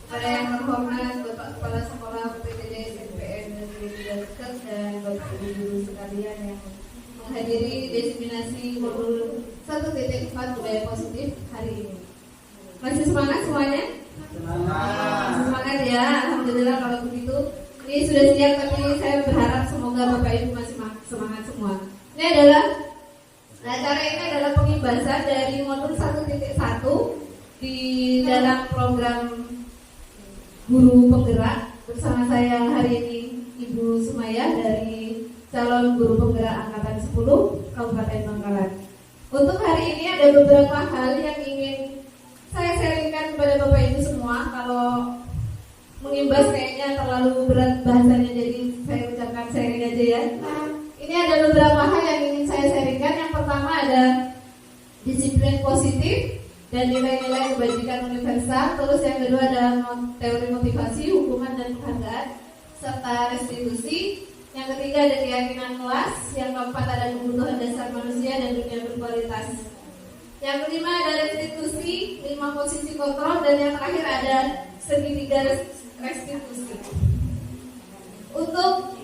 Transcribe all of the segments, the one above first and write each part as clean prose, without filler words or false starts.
Kepada yang terhormat Bapak Kepala Sekolah PTD SMPN Negeri Dekat dan Bapak Ibu guru sekalian yang menghadiri diseminasi modul 1.4 budaya positif hari ini. Masih semangat semuanya? Semangat ya, alhamdulillah kalau begitu. Ini sudah siap, tapi saya berharap semoga Bapak Ibu masih semangat semua. Ini adalah acara ini adalah pengibasan dari modul 1.1 di dalam program Guru Penggerak. Bersama saya hari ini Ibu Sumaya dari calon Guru Penggerak Angkatan 10 Kabupaten Bangkalan. Untuk hari ini ada beberapa hal yang ingin saya sharingkan kepada Bapak Ibu semua. Kalau mengimbas kayaknya terlalu berat bahasanya, jadi saya ucapkan sharing aja ya. Ini ada beberapa hal yang ingin saya sharingkan. Yang pertama ada disiplin positif dan nilai-nilai kebajikan universal. Terus yang kedua ada teori motivasi, hukuman dan penghargaan serta restitusi. Yang ketiga ada keyakinan kelas. Yang keempat ada kebutuhan dasar manusia dan dunia berkualitas. Yang kelima ada restitusi, 5 posisi kontrol, dan yang terakhir ada segitiga restitusi. Untuk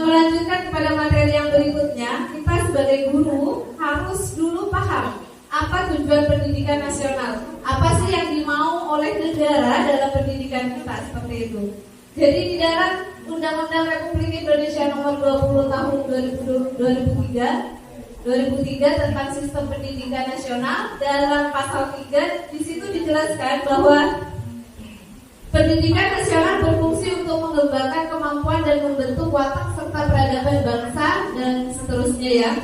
melanjutkan kepada materi yang berikutnya, kita sebagai guru harus dulu paham apa tujuan pendidikan nasional, apa sih yang dimau oleh negara dalam pendidikan kita, seperti itu. Jadi di dalam Undang-Undang Republik Indonesia Nomor 20 Tahun 2003 tentang Sistem Pendidikan Nasional, dalam pasal 3 di situ dijelaskan bahwa pendidikan nasional berfungsi untuk mengembangkan kemampuan dan membentuk watak serta peradaban bangsa dan seterusnya ya.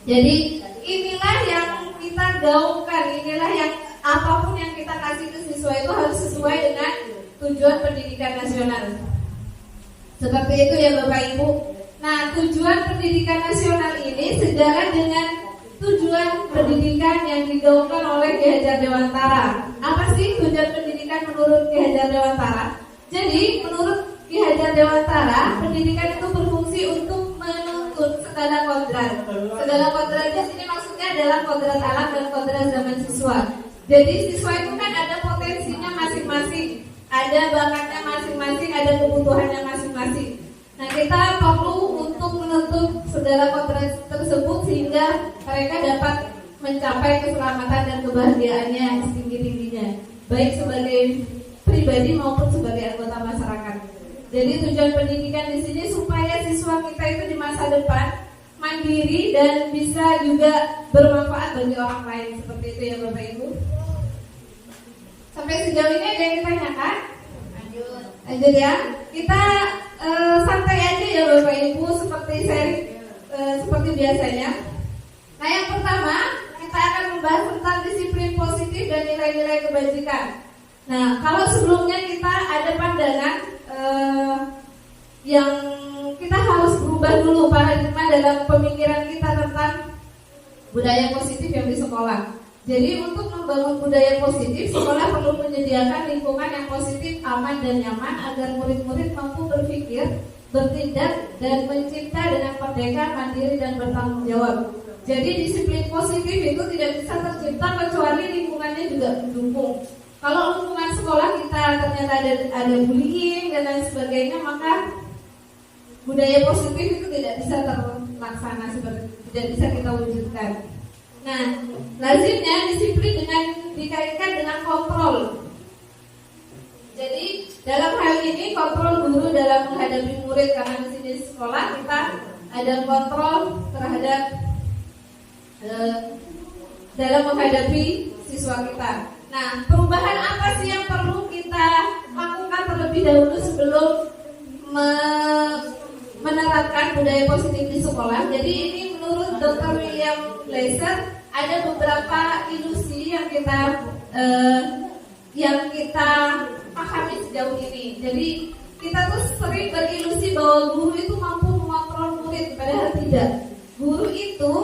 Jadi inilah yang kita gaungkan, inilah yang apapun yang kita kasih ke siswa itu harus sesuai dengan tujuan pendidikan nasional. Seperti itu ya Bapak Ibu. Nah, tujuan pendidikan nasional ini sejalan dengan tujuan pendidikan yang digaungkan oleh Ki Hajar Dewantara. Apa sih tujuan pendidikan menurut Ki Hajar Dewantara? Jadi, menurut Ki Hajar Dewantara, pendidikan itu berfungsi untuk menuntut segala kodrat. Segala kodrat di sini maksudnya adalah kodrat alam dan kodrat zaman siswa. Jadi, siswa itu kan ada potensinya masing-masing, ada bakatnya masing-masing, ada kebutuhannya masing-masing. Nah, kita perlu untuk menuntut segala kodrat tersebut sehingga mereka dapat mencapai keselamatan dan kebahagiaannya yang setinggi-tingginya, baik sebagai pribadi maupun sebagai anggota masyarakat. Jadi tujuan pendidikan di sini supaya siswa kita itu di masa depan mandiri dan bisa juga bermanfaat bagi orang lain, seperti itu ya Bapak Ibu. Sampai sejauh ini ada yang ditanyakan? Lanjut ya. Kita santai aja ya Bapak Ibu, seperti seperti biasanya. Nah, yang pertama kita akan membahas tentang disiplin positif dan nilai-nilai kebajikan. Nah, kalau sebelumnya kita ada pandangan yang kita harus berubah dulu paradigma dalam pemikiran kita tentang budaya positif yang di sekolah. Jadi untuk membangun budaya positif, sekolah perlu menyediakan lingkungan yang positif, aman dan nyaman agar murid-murid mampu berpikir, bertindak dan mencipta dengan merdeka, mandiri dan bertanggung jawab. Jadi disiplin positif itu tidak bisa tercipta kecuali lingkungannya juga mendukung. Kalau lingkungan sekolah kita ternyata ada bullying dan lain sebagainya, maka budaya positif itu tidak bisa terlaksana, tidak bisa kita wujudkan. Nah, lazimnya disiplin dikaitkan dengan kontrol. Jadi dalam hal ini kontrol guru dalam menghadapi murid, karena di sini di sekolah kita ada kontrol terhadap dalam menghadapi siswa kita. Nah, perubahan apa sih yang perlu kita lakukan terlebih dahulu sebelum menerapkan budaya positif di sekolah? Jadi ini menurut Dr. William Glasser ada beberapa ilusi yang kita pahami sejauh ini. Jadi kita tuh sering berilusi bahwa guru itu mampu mengontrol murid, padahal tidak. Guru itu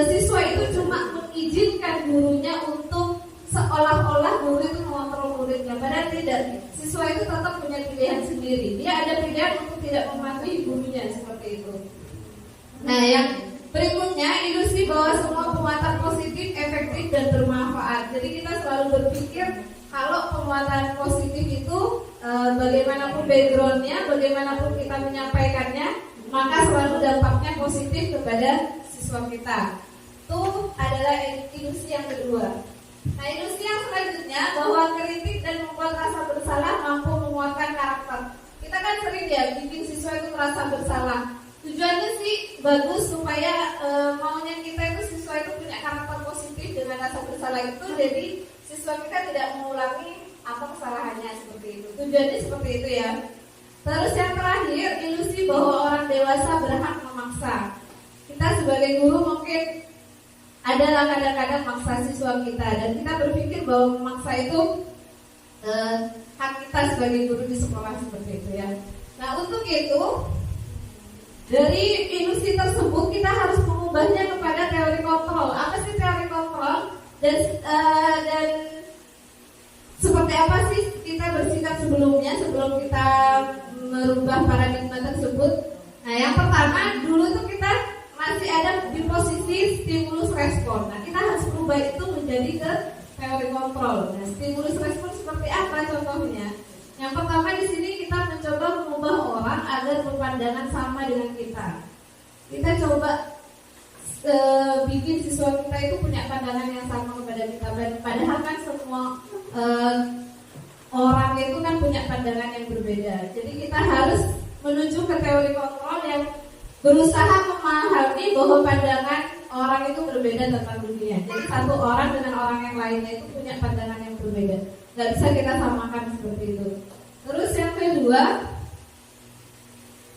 siswa itu cuma mengizinkan gurunya untuk seolah-olah guru itu mengontrol muridnya, padahal tidak. Siswa itu tetap punya pilihan sendiri. Dia ada pilihan untuk tidak mematuhi gurunya, seperti itu. Nah, yang Berikutnya, ilusi bahwa semua penguatan positif, efektif, dan bermanfaat. Jadi kita selalu berpikir kalau penguatan positif itu bagaimanapun backgroundnya, bagaimanapun kita menyampaikannya, maka selalu dampaknya positif kepada siswa kita. Itu adalah ilusi yang kedua. Nah, ilusi yang selanjutnya bahwa kritik dan membuat rasa bersalah mampu menguatkan karakter. Kita kan sering ya bikin siswa itu merasa bersalah. Tujuannya sih bagus supaya maunya kita itu siswa itu punya karakter positif dengan rasa bersalah itu, jadi siswa kita tidak mengulangi apa kesalahannya seperti itu. Tujuannya seperti itu ya. Terus yang terakhir, ilusi bahwa orang dewasa berhak memaksa. Kita sebagai guru mungkin adalah kadang-kadang maksa siswa kita, dan kita berpikir bahwa memaksa itu hak kita sebagai guru di sekolah seperti itu ya. Nah, untuk itu dari ilusi tersebut kita harus mengubahnya kepada teori kontrol. Apa sih teori kontrol? Dan seperti apa sih kita bersikap sebelumnya sebelum kita merubah paradigma tersebut? Nah, yang pertama dulu tuh kita masih ada di posisi stimulus respon. Nah, kita harus berubah itu menjadi ke teori kontrol. Nah, stimulus respon seperti apa contohnya? Yang pertama di sini kita mencoba mengubah orang agar berpandangan sama dengan kita. Kita coba bikin siswa kita itu punya pandangan yang sama kepada kita. Padahal kan semua orang itu kan punya pandangan yang berbeda. Jadi kita harus menuju ke teori kontrol yang berusaha memahami bahwa pandangan orang itu berbeda tentang dunia. Jadi satu orang dengan orang yang lainnya itu punya pandangan yang berbeda. Gak bisa kita samakan seperti itu. Terus yang kedua,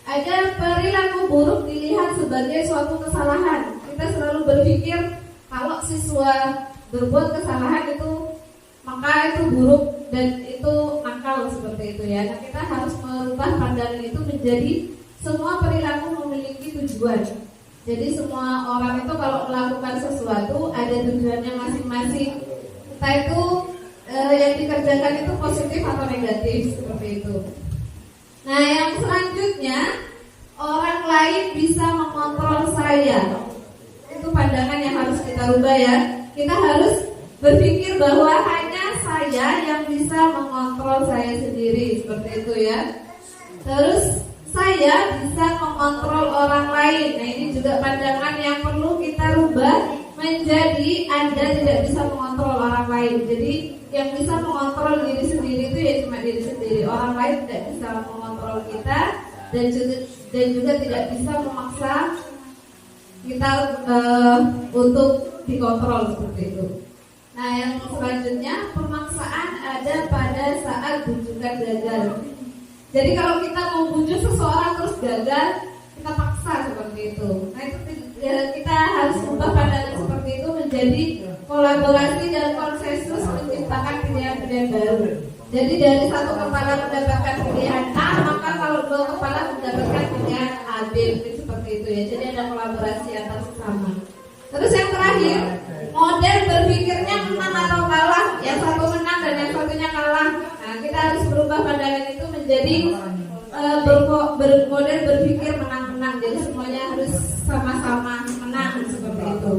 ada perilaku buruk dilihat sebagai suatu kesalahan. Kita selalu berpikir kalau siswa berbuat kesalahan itu maka itu buruk dan itu nakal seperti itu ya. Nah, kita harus merubah pandangan itu menjadi semua perilaku memiliki tujuan. Jadi semua orang itu kalau melakukan sesuatu ada tujuannya masing-masing. Entah itu yang dikerjakan itu positif atau negatif seperti itu. Nah, yang selanjutnya, orang lain bisa mengontrol saya. Itu pandangan yang harus kita rubah ya. Kita harus berpikir bahwa hanya saya yang bisa mengontrol saya sendiri seperti itu ya. Terus saya bisa mengontrol orang lain. Nah, ini juga pandangan yang perlu kita rubah menjadi Anda tidak bisa mengontrol orang lain. Jadi yang bisa mengontrol diri sendiri itu ya cuma diri sendiri. Orang lain tidak bisa mengontrol kita dan juga tidak bisa memaksa kita untuk dikontrol seperti itu. Nah, yang selanjutnya, pemaksaan ada pada saat bujukan gagal. Jadi kalau kita mau bujuk seseorang terus gagal, kita paksa seperti itu. Nah, itu kita harus ubah pandangan seperti itu menjadi kolaborasi dan konsensus menciptakan pilihan-pilihan baru. Jadi dari satu kepala mendapatkan pilihan A, maka kalau dua kepala mendapatkan pilihan A, B, seperti itu ya. Jadi ada kolaborasi antar sesama. Terus yang terakhir, model berpikirnya menang atau kalah. Yang satu menang dan yang satunya kalah. Nah, kita harus berubah pandangan itu menjadi bermodel berpikir menang-menang. Jadi semuanya harus sama-sama menang seperti itu.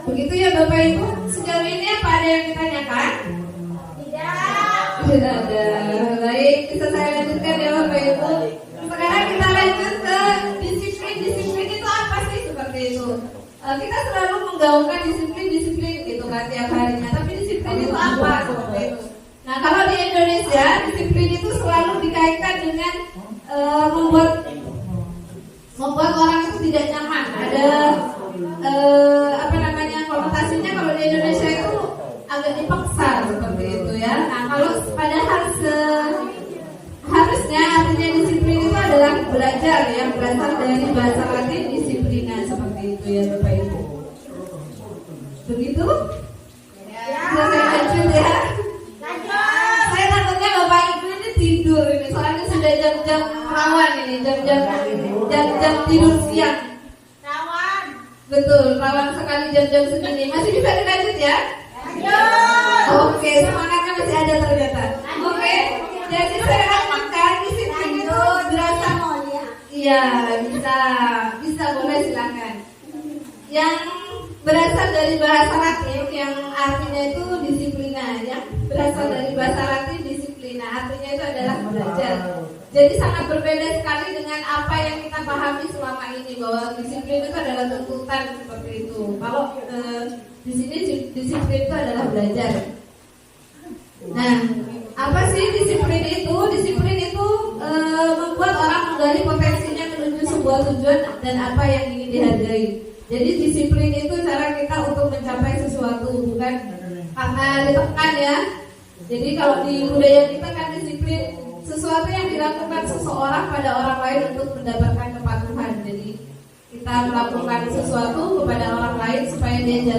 Begitu ya Bapak Ibu. Sejauh ini apa ada yang ditanyakan? Tidak ada. Baik, bisa saya lanjutkan ya Bapak Ibu. Sekarang kita lanjut ke disiplin. Disiplin itu apa sih seperti itu? Kita selalu menggaungkan disiplin gitu kan tiap harinya. Tapi disiplin itu apa seperti itu? Nah, kalau di Indonesia disiplin itu selalu dikaitkan dengan membuat orang itu tidak nyaman. Ada konotasinya kalau di Indonesia itu agak dipaksa seperti itu ya. Nah, kalau padahal harusnya artinya disiplin itu adalah belajar yang berasal dari bahasa Latin disiplina seperti itu ya Bapak Ibu. Begitu? Sudah saya lanjut ya. Saya takutnya Bapak Ibu ini tidur ini, soalnya sudah jam-jam rawan ini, jam-jam tidur siang. Rawan. Betul, rawan sekali jam-jam segini. Masih bisa dilanjut ya? Oke, semangatnya masih ada ternyata. Oke, jadi saya katakan disiplin itu berasal. Iya, bisa boleh silakan. yang berasal dari bahasa Latin yang artinya itu disiplina, yang berasal dari bahasa Latin disiplina, artinya itu adalah belajar. Jadi sangat berbeda sekali dengan apa yang kita pahami selama ini, bahwa disiplin itu adalah tuntutan seperti itu. Kalau di sini disiplin itu adalah belajar. Nah, apa sih disiplin itu? Disiplin itu membuat orang menggali potensinya menuju sebuah tujuan dan apa yang ingin dihargai. Jadi disiplin itu cara kita untuk mencapai sesuatu, bukan karena ditekan ya. Jadi kalau di budaya kita kan disiplin sesuatu yang dilakukan seseorang pada orang lain untuk mendapatkan kepatuhan. Jadi kita melakukan sesuatu kepada orang lain supaya dia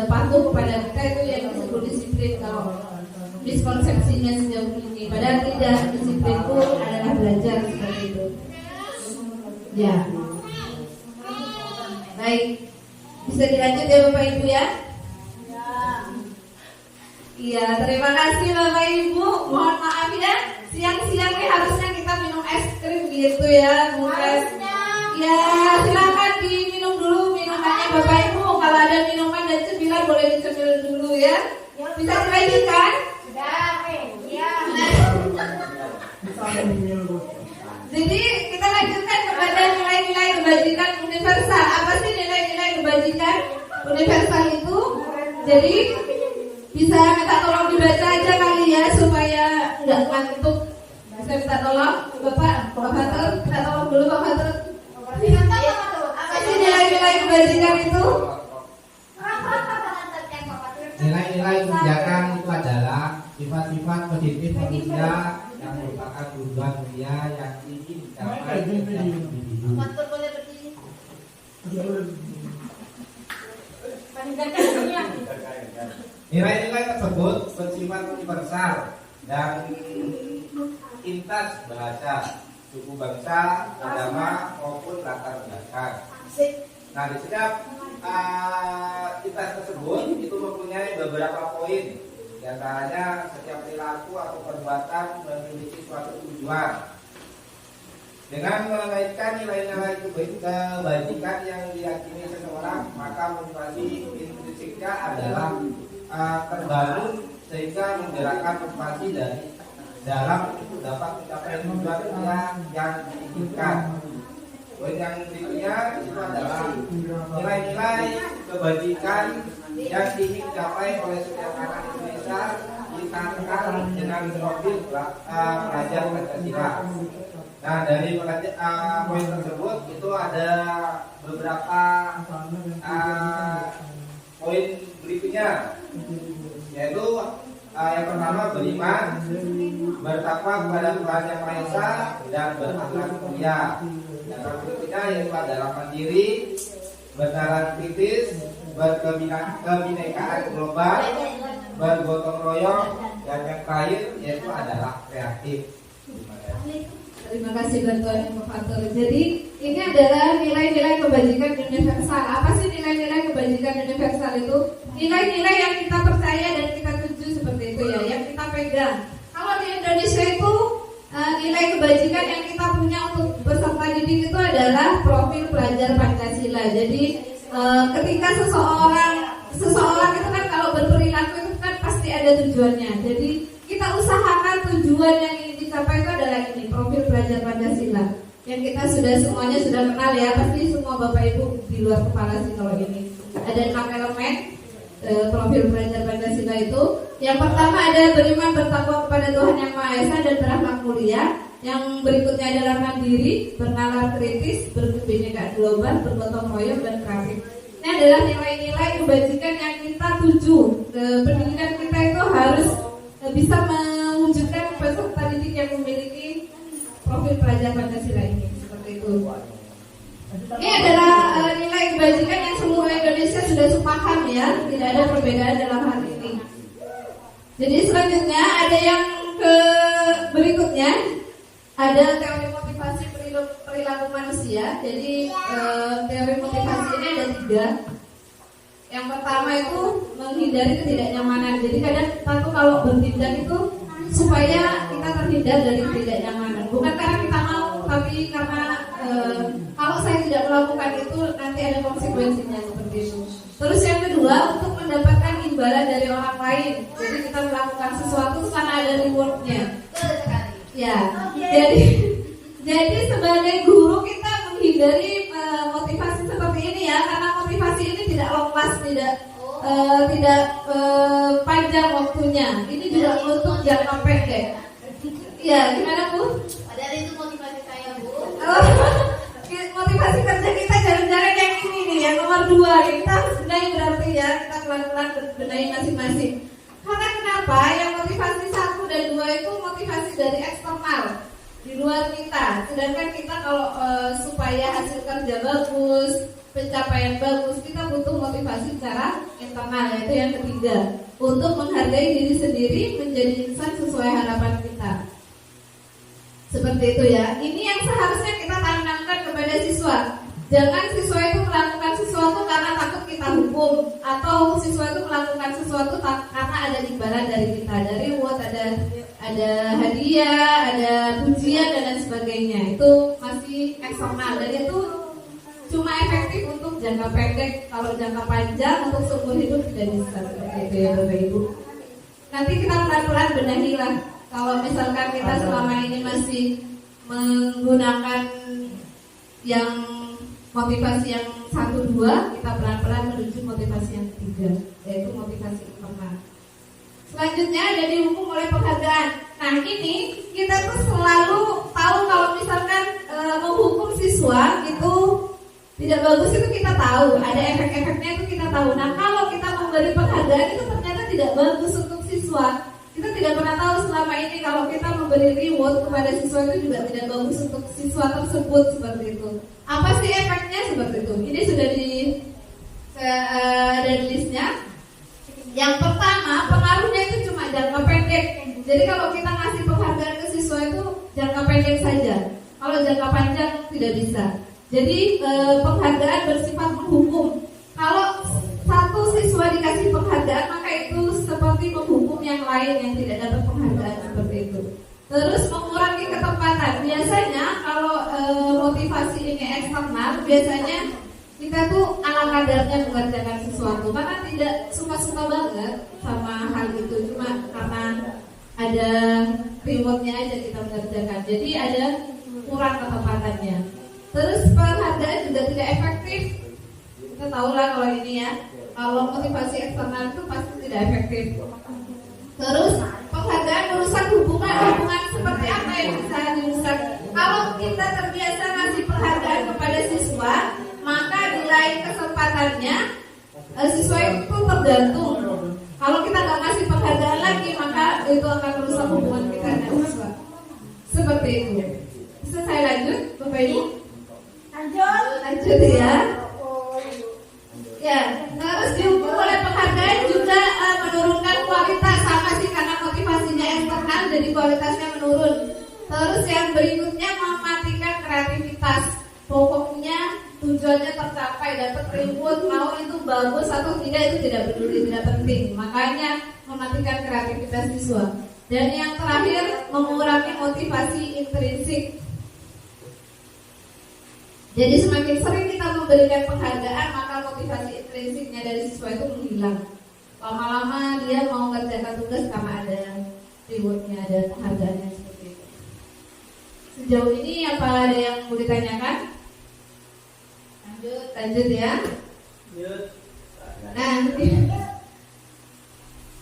patuh kepada kita, itu yang disebut disiplin kalau miskonsepsinya sejauh ini. Padahal tidak, disiplin itu adalah belajar seperti itu. Ya. Baik, bisa dilanjut ya Bapak Ibu ya? Iya, terima kasih Bapak Ibu. Mohon maaf ya, siang-siang nih harusnya kita minum es krim gitu ya, bukan? Ya, silakan diminum dulu minumannya Bapak Ibu. Kalau ada minuman dan cemilan boleh dicemil dulu ya. Bisa dilanjutkan? Jadi kita lanjutkan kepada nilai-nilai kebajikan universal. Apa sih nilai-nilai kebajikan universal itu? Jadi bisa minta tolong dibaca aja kali ya supaya nggak ngantuk. Bisa minta tolong Bapak Fatur, minta tolong dulu Pak Fatur. Apa sih nilai-nilai kebajikan itu? Nilai-nilai kebijakan itu adalah sifat-sifat positif manusia yang merupakan tujuan mulia yang ingin dicapai setiap individu. Nilai-nilai tersebut bersifat universal dan lintas bahasa, suku bangsa, agama maupun latar belakang. Nah, di setiap lintas tersebut itu mempunyai beberapa poin. Di antaranya setiap perilaku atau perbuatan memiliki suatu tujuan. Dengan mengaitkan nilai-nilai kebajikan yang diyakini seseorang, maka motivasi intrinsiknya adalah terbangun sehingga menggerakkan motivasi dari dalam untuk dapat mencapai tujuan yang diinginkan. Poin yang berikutnya itu adalah nilai-nilai kebajikan yang ingin dicapai oleh setiap anak Indonesia ditangkap dengan profil pelajar Pancasila. Nah, dari poin tersebut itu ada beberapa poin berikutnya, yaitu yang pertama beriman, bertakwa kepada Tuhan Yang Maha Esa dan berakhlak mulia. Yang berikutnya yaitu adalah mandiri, bernalar kritis, berkebinekaan global, bergotong royong, dan yang terakhir yaitu adalah kreatif. Terima kasih bantuan Pak Fatur. Jadi ini adalah nilai-nilai kebajikan universal. Apa sih nilai-nilai kebajikan universal itu? Nilai-nilai yang kita percaya dan kita tuju seperti itu ya, yang kita pegang. Kalau di Indonesia itu nilai kebajikan yang kita punya untuk peserta didik itu adalah profil pelajar Pancasila. Jadi ketika seseorang itu kan kalau berperilaku itu kan pasti ada tujuannya. Jadi kita usahakan tujuan yang ingin dicapai itu adalah ini, profil pelajar Pancasila. Yang kita semuanya sudah kenal ya, pasti semua Bapak Ibu di luar kepala sih kalau ini. Ada 6 elemen profil pelajar Pancasila itu. Yang pertama ada beriman, bertakwa kepada Tuhan Yang Maha Esa dan berakhlak mulia. Yang berikutnya adalah mandiri, bernalar kritis, berkebinekaan global, bergotong royong dan kreatif. Ini adalah nilai-nilai kebajikan yang kita tuju. Pendidikan kita itu harus bisa mewujudkan peserta didik yang memiliki profil pelajar Pancasila ini, seperti itu. Ini adalah nilai kebajikan yang seluruh Indonesia sudah sepaham ya, tidak ada perbedaan dalam hal ini. Jadi selanjutnya ada yang berikutnya, ada teori motivasi perilaku manusia. Jadi teori motivasi ini ada 3. Yang pertama itu menghindari ketidaknyamanan. Jadi kadang kita tuh kalau bertindak itu supaya kita terhindar dari ketidaknyamanan, bukan karena kita mau, tapi karena kalau saya tidak melakukan itu nanti ada konsekuensinya seperti itu. Terus yang kedua, untuk mendapatkan imbalan dari orang lain. Jadi kita melakukan sesuatu karena ada rewardnya. Ya, jadi sebagai guru kita menghindari motivasi seperti ini ya, karena motivasi ini tidak lepas, tidak panjang waktunya. Ini juga untuk jangka pendek. Ya, gimana Bu? Padahal itu motivasi saya, Bu. Motivasi kerja kita jarang-jarang yang ini nih, yang nomor 2. Kita harus benahi berarti ya, kita pelan-pelan benahi masing-masing. Karena kenapa? Yang motivasi 1 dan 2 itu motivasi dari eksternal, di luar kita. Sedangkan kita kalau supaya hasil kerja bagus, pencapaian bagus, kita butuh motivasi secara internal, yaitu yang ketiga, untuk menghargai diri sendiri, menjadi insan sesuai harapan kita. Seperti itu ya. Ini yang seharusnya kita tanamkan kepada siswa. Jangan siswa itu melakukan sesuatu karena takut kita hukum, atau siswa itu melakukan sesuatu karena ada imbalan dari kita, dari reward, ada hadiah, ada pujian dan lain sebagainya. Itu masih eksternal dan itu cuma efektif untuk jangka pendek. Kalau jangka panjang untuk seumur hidup tidak bisa seperti itu ya Bapak Ibu. Nanti kita pelan-pelan benahi lah. Kalau misalkan kita selama ini masih menggunakan yang motivasi yang 1-2, kita pelan-pelan menuju motivasi yang 3, yaitu motivasi internal. Selanjutnya ada dihukum oleh penghargaan. Nah ini kita tuh selalu tahu kalau misalkan menghukum siswa itu tidak bagus, itu kita tahu, ada efek-efeknya itu kita tahu. Nah kalau kita memberi penghargaan itu ternyata tidak bagus untuk siswa. Kita tidak pernah tahu selama ini kalau kita memberi reward kepada siswa itu juga tidak bagus untuk siswa tersebut, seperti itu. Apa sih efeknya seperti itu? Ini sudah ada di listnya. Yang pertama, pengaruhnya itu cuma jangka pendek. Jadi kalau kita ngasih penghargaan ke siswa itu jangka pendek saja. Kalau jangka panjang tidak bisa. Jadi penghargaan bersifat menghukum. Kalau satu siswa dikasih penghargaan, maka itu seperti menghukum yang lain yang tidak dapat penghargaan, seperti itu. Terus mengurangi ketepatan. Biasanya kalau motivasi ini eksternal, biasanya kita tuh ala kadarnya mengerjakan sesuatu karena tidak suka-suka banget sama hal itu, cuma karena ada rewardnya aja kita mengerjakan. Jadi ada kurang ketepatannya. Terus penghargaan juga tidak efektif. Kita tahu lah kalau ini ya, kalau motivasi eksternal itu pasti tidak efektif. Terus penghargaan merusak hubungan seperti apa yang bisa dirusak? Kalau kita terbiasa ngasih penghargaan kepada siswa, maka di lain kesempatannya siswa itu tergantung. Kalau kita nggak ngasih penghargaan lagi, maka itu akan merusak hubungan kita dengan siswa. Seperti itu. Bisa saya lanjut, Bapak Ibu? Lanjut ya. Ya, terus dihukum oleh penghargaan juga menurunkan kualitas, sama sih karena motivasinya eksternal jadi kualitasnya menurun. Terus yang berikutnya mematikan kreativitas. Pokoknya tujuannya tercapai, dapat reward, mau itu bagus atau tidak itu tidak peduli, tidak penting. Makanya mematikan kreativitas siswa. Dan yang terakhir mengurangi motivasi intrinsik. Jadi semakin sering kita memberikan penghargaan, maka motivasi intrinsiknya dari siswa itu menghilang. Lama-lama dia mau mengerjakan tugas karena ada rewardnya, ada penghargaannya seperti itu. Sejauh ini apa ada yang mau ditanyakan? Lanjut ya.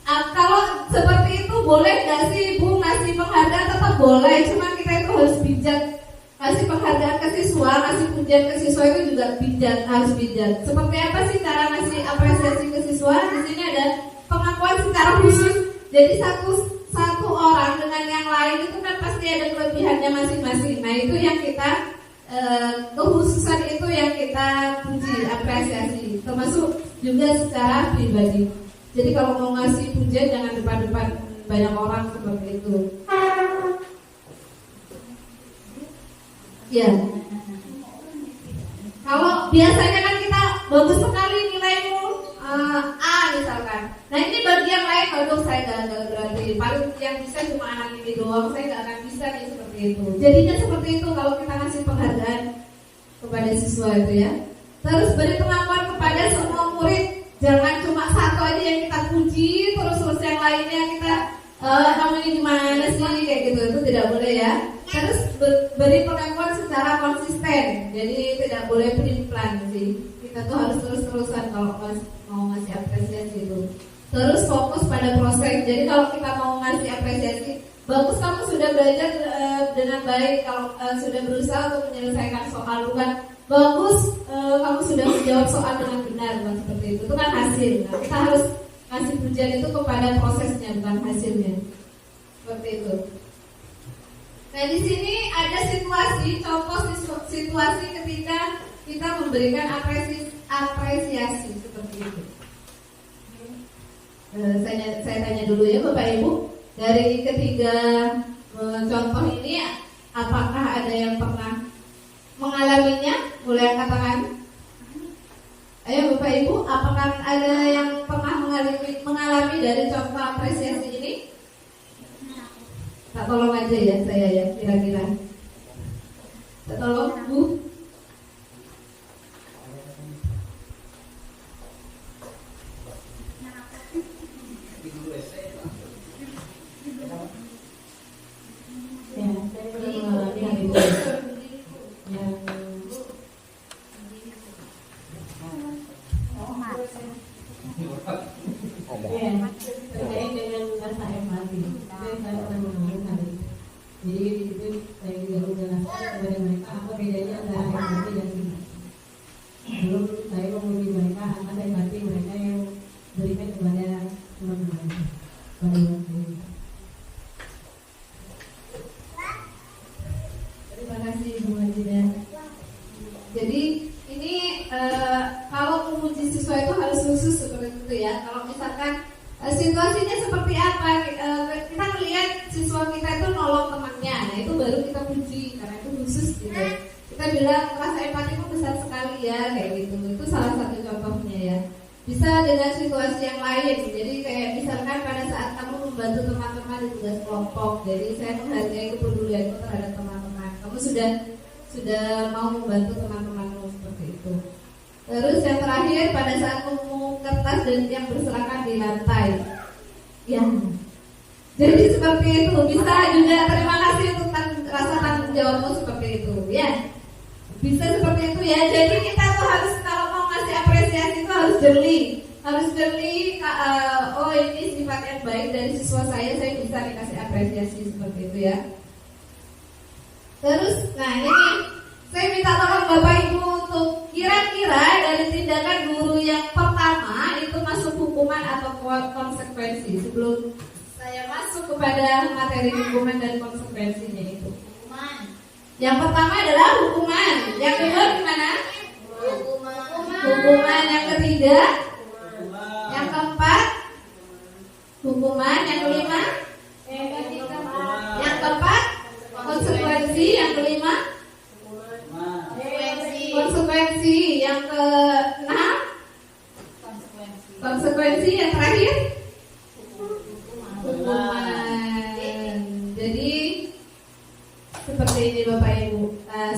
Nah, kalau seperti itu boleh nggak sih Bu ngasih penghargaan? Tetap boleh, cuma kita itu harus bijak. Kasih penghargaan ke siswa, kasih pujian ke siswa itu juga bijak, harus bijak. Seperti apa sih cara ngasih apresiasi ke siswa? Di sini ada pengakuan secara khusus. Jadi satu orang dengan yang lain itu kan pasti ada kelebihannya masing-masing. Nah itu yang kita kekhususan itu yang kita puji, apresiasi. Termasuk juga secara pribadi. Jadi kalau mau ngasih pujian jangan depan-depan banyak orang seperti itu. Ya. Kalau biasanya kan kita bagus sekali nilaimu A misalkan. Nah ini bagi yang lain, kalau saya gagal berarti paling yang bisa cuma anak ini doang, saya nggak akan bisa nih seperti itu. Jadinya seperti itu kalau kita ngasih penghargaan. kepada siswa itu ya. Terus beri pengakuan kepada semua murid. Jangan cuma satu aja yang kita puji, terus yang lainnya kita kamu ini gimana sih kayak gitu, itu tidak boleh ya. Terus beri pengakuan secara konsisten, jadi tidak boleh pelin-pelan sih. Kita tuh harus terus-terusan kalau mau ngasih apresiasi itu. Terus fokus pada proses. Jadi kalau kita mau ngasih apresiasi, bagus kamu sudah belajar dengan baik, kalau sudah berusaha untuk menyelesaikan soal, bukan bagus kamu sudah menjawab soal dengan benar, bukan seperti itu. Itu kan hasil. Nah, kita harus kasih pujian itu kepada prosesnya, bukan hasilnya. Seperti itu. Nah, di sini ada situasi, contoh situasi ketika kita memberikan apresiasi seperti itu. Saya tanya dulu ya Bapak Ibu, dari ketiga contoh ini, apakah ada yang pernah mengalaminya? Boleh katakan. Ayo Bapak Ibu, apakah ada yang pernah mengalami dari contoh apresiasi ini? Tak tolong aja ya saya ya, kira-kira. Tak tolong Bu. Ya, saya pernah mengalami itu. Terkait dengan rasa empati, saya pernah mengalami. Jadi di situ saya juga menjelaskan kepada mereka apa bedanya antara empati dan simpati. Belum saya memuji mereka atas empati mereka yang berikan kepada teman-teman. Terima kasih Bu Majida. Jadi ini kalau memuji siswa itu harus khusus seperti itu ya. Kalau misalkan situasinya seperti apa, kita melihat siswa kita itu nolong temannya, nah itu baru kita puji karena itu khusus gitu. Kita bilang rasa empati itu besar sekali ya, kayak gitu. Itu salah satu contohnya ya. Bisa dengan situasi yang lain. Jadi kayak misalkan pada saat kamu membantu teman-teman di tugas kelompok, jadi saya menghargai kepedulianmu terhadap teman-teman. Kamu sudah mau membantu teman-temanmu seperti itu. Terus yang terakhir, pada saat memungut kertas dan yang berserakan di lantai. Ya. Jadi seperti itu. Bisa juga terima kasih untuk rasa tanggung jawabmu seperti itu. Ya. Bisa seperti itu ya. Jadi kita tuh harus, kalau mau ngasih apresiasi itu harus jeli. Harus jeli. Oh ini sifat yang baik dari siswa saya bisa dikasih apresiasi seperti itu ya. Terus, nah ini saya minta tolong Bapak Ibu untuk kira-kira dari tindakan guru yang pertama itu masuk hukuman atau konsekuensi. Sebelum saya masuk kepada materi hukuman dan konsekuensinya itu. Yang pertama adalah hukuman. Yang kedua gimana? Hukuman. Yang ketiga? Yang keempat? Hukuman. Yang kelima? Yang keempat? Konsekuensi. Yang kelima? Konsekuensi. Yang keenam? Konsekuensi. Yang terakhir? Hukuman. Jadi seperti ini Bapak Ibu.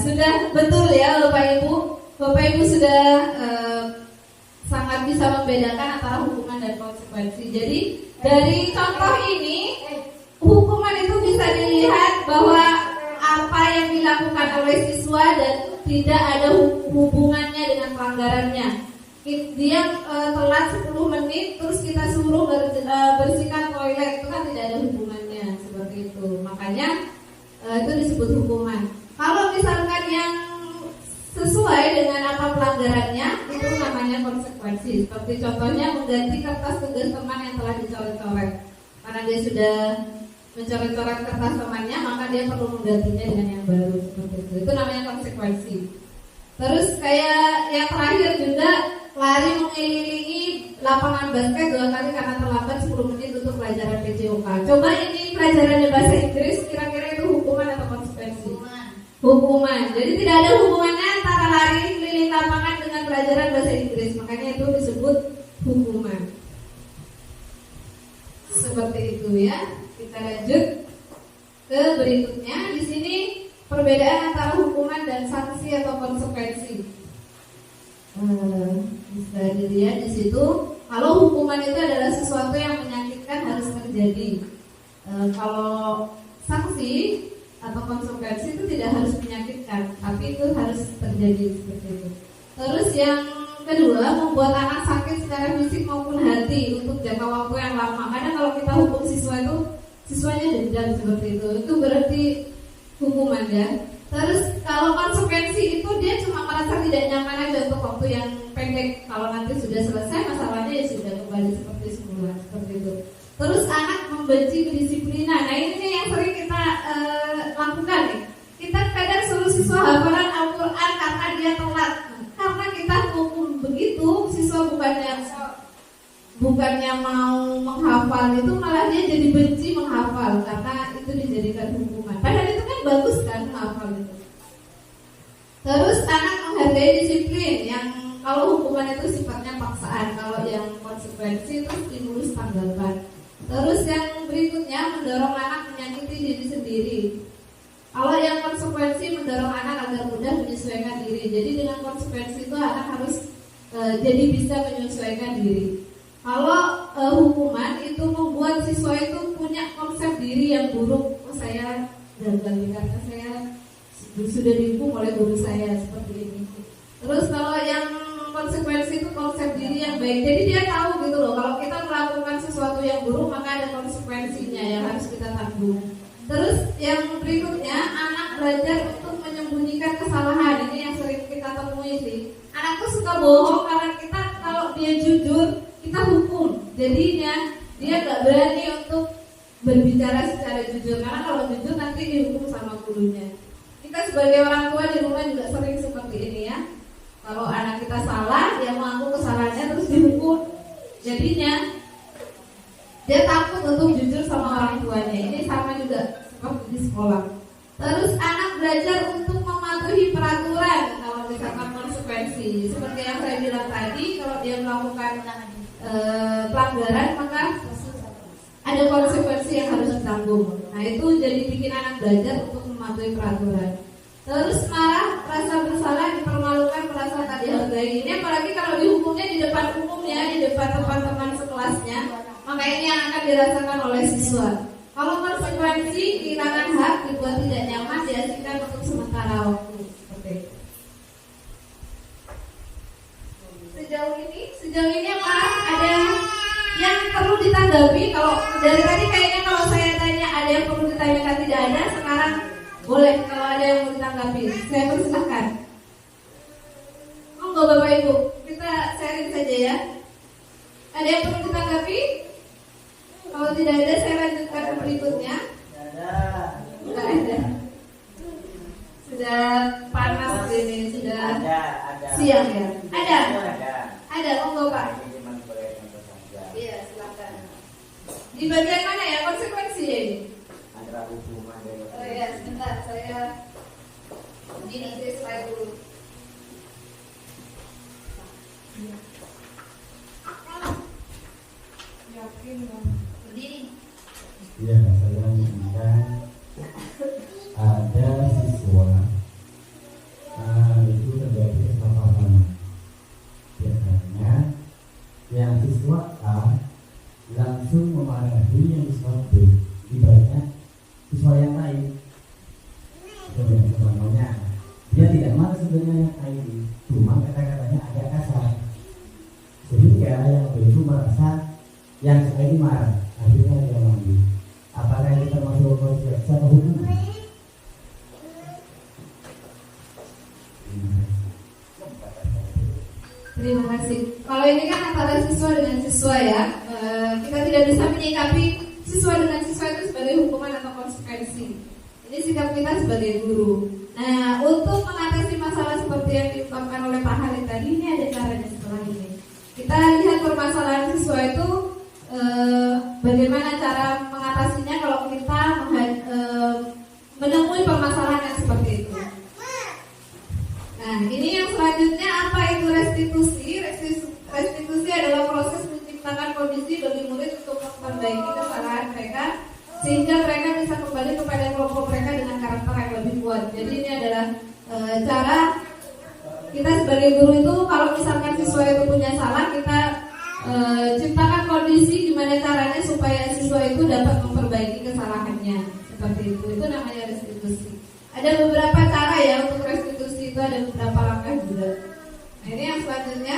Sudah betul ya Bapak Ibu. Bapak Ibu sudah sangat bisa membedakan antara hukuman dan konsekuensi. Jadi dari contoh ini, hukuman itu bisa dilihat bahwa apa yang dilakukan oleh siswa dan tidak ada hubungannya dengan pelanggarannya. Dia telat 10 menit terus kita suruh bersihkan toilet, itu kan tidak ada hubungannya seperti itu. Makanya itu disebut hukuman. Kalau misalkan yang sesuai dengan apa pelanggarannya, itu namanya konsekuensi. Seperti contohnya mengganti kertas tugas teman yang telah dicoret-coret. Karena dia sudah mencoret-coret kertas temannya, maka dia perlu menggantinya dengan yang baru seperti itu. Itu namanya konsekuensi. Terus kayak yang terakhir juga, lari mengelilingi lapangan basket 2 kali karena terlambat 10 menit untuk pelajaran PJOK. Coba ini pelajarannya bahasa Inggris, kira-kira itu hukuman atau konsekuensi? Hukuman. Jadi tidak ada hubungannya antara lari keliling lapangan dengan pelajaran bahasa Inggris. Makanya itu disebut hukuman. Seperti itu ya. Kita lanjut ke berikutnya. Di sini perbedaan antara hukuman hukuman dan sanksi atau konsekuensi. Bisa dilihat di situ. Kalau hukuman itu adalah sesuatu yang menyakitkan harus terjadi. Kalau sanksi atau konsekuensi itu tidak harus menyakitkan, tapi itu harus terjadi seperti itu. Terus yang kedua, membuat anak sakit secara fisik maupun hati untuk jangka waktu yang lama. Kadang kalau kita hukum siswa itu siswanya dendam seperti itu berarti hukuman ya. Terus kalau konsekuensi itu dia cuma merasa tidak nyaman aja untuk waktu yang pendek. Kalau nanti sudah selesai masalahnya ya sudah kembali seperti semula, seperti itu. Terus anak membenci kedisiplinan. Nah ini nih yang sering kita lakukan nih. Kita kadang suruh siswa hafalan Al-Quran karena dia telat. Karena kita hukum begitu, siswa bukannya mau menghafal itu malah dia jadi benci menghafal karena itu dijadikan hukuman. Padahal itu kan bagus kan menghafal itu. Terus anak menghargai disiplin yang kalau hukuman itu sifatnya paksaan, kalau yang konsekuensi itu stimulus tanggapan. Terus yang berikutnya mendorong anak menyakiti diri sendiri. Kalau yang konsekuensi mendorong anak agar mudah menyesuaikan diri. Jadi dengan konsekuensi itu anak harus jadi bisa menyesuaikan diri. Kalau hukuman itu membuat siswa itu punya konsep diri yang buruk. Oh saya gagal karena saya sudah dihukum oleh guru saya seperti ini. Terus kalau yang konsekuensi itu konsep diri yang baik. Jadi dia tahu gitu loh. Kalau kita melakukan sesuatu yang buruk maka ada konsekuensinya yang harus kita tanggung. Terus yang berikutnya anak belajar untuk menyembunyikan kesalahan. Ini yang sering kita temui sih. Anak tuh suka bohong karena kita kalau dia jujur kita hukum. Jadinya dia gak berani untuk berbicara secara jujur karena kalau jujur nanti dihukum sama gurunya. Kita sebagai orang tua di rumah juga sering seperti ini ya. Kalau anak kita salah, dia mengaku kesalahannya terus dihukum. Jadinya dia takut untuk jujur sama orang tuanya. Ini sama juga seperti di sekolah. Terus anak belajar untuk mematuhi peraturan kalau misalkan konsekuensi. Seperti yang saya bilang tadi, kalau dia melakukan pelanggaran maka ada konsekuensi yang harus ditanggung. Nah itu jadi bikin anak belajar untuk mematuhi peraturan. Terus marah, rasa bersalah, dipermalukan, merasa tak dihargai. Ini apalagi kalau dihukumnya di depan umumnya, di depan teman-teman sekelasnya, maka ini yang akan dirasakan oleh siswa. Kalau konsekuensi kehilangan hak, dibuat tidak nyaman, diasingkan untuk sementara waktu. Seperti itu. Sejauh ini apa? Ada yang perlu ditanggapi? Kalau dari tadi kayaknya kalau saya tanya ada yang perlu ditanyakan tidak ada, sekarang boleh kalau ada yang mau ditanggapi. Saya persilahkan. Monggo Bapak Ibu, kita sharing saja ya. Ada yang perlu ditanggapi? Kalau tidak ada, saya lanjutkan ke berikutnya. Tidak ada. Sudah panas ini, sudah siang ya. Ada. Ada, monggo Pak. Iya, silakan. Di bagian mana ya konsekuensi ini? Antara hukuman dan Oh ya, sebentar saya ini slide dulu. Yakin dong. Berdiri. ya saya mengundang ada siswa itu terjadi kesalahpahaman. Biasanya yang siswa A langsung memarahi yang siswa B, ibaratnya siswa yang lain. Sebenarnya dia tidak marah sebenarnya yang A ini, cuma kata-katanya agak kasar, sehingga yang B itu merasa yang saya ini marah, akhirnya dia mandi. Apakah ini termasuk konsekuensi atau hukuman? Terima kasih. Kalau ini kan antara siswa dengan siswa ya, kita tidak bisa menyikapi siswa dengan siswa itu sebagai hukuman atau konsekuensi. Ini sikap kita sebagai guru. Nah, untuk mengatasi masalah seperti yang diungkapkan oleh Pak Halid tadi, ini ada caranya setelah ini. Kita lihat permasalahan siswa itu bagaimana cara mengatasinya kalau kita menemui permasalahan yang seperti itu. Nah, ini yang selanjutnya apa itu restitusi? Restitusi adalah proses menciptakan kondisi bagi murid untuk memperbaiki kesalahan mereka sehingga mereka bisa kembali kepada kelompok mereka dengan karakter yang lebih kuat. Jadi ini adalah cara kita sebagai guru itu kalau misalkan siswa itu punya salah, kita ciptakan kondisi gimana caranya supaya siswa itu dapat memperbaiki kesalahannya. Seperti itu namanya restitusi. Ada beberapa cara ya untuk restitusi, itu ada beberapa langkah juga. Nah, ini yang selanjutnya.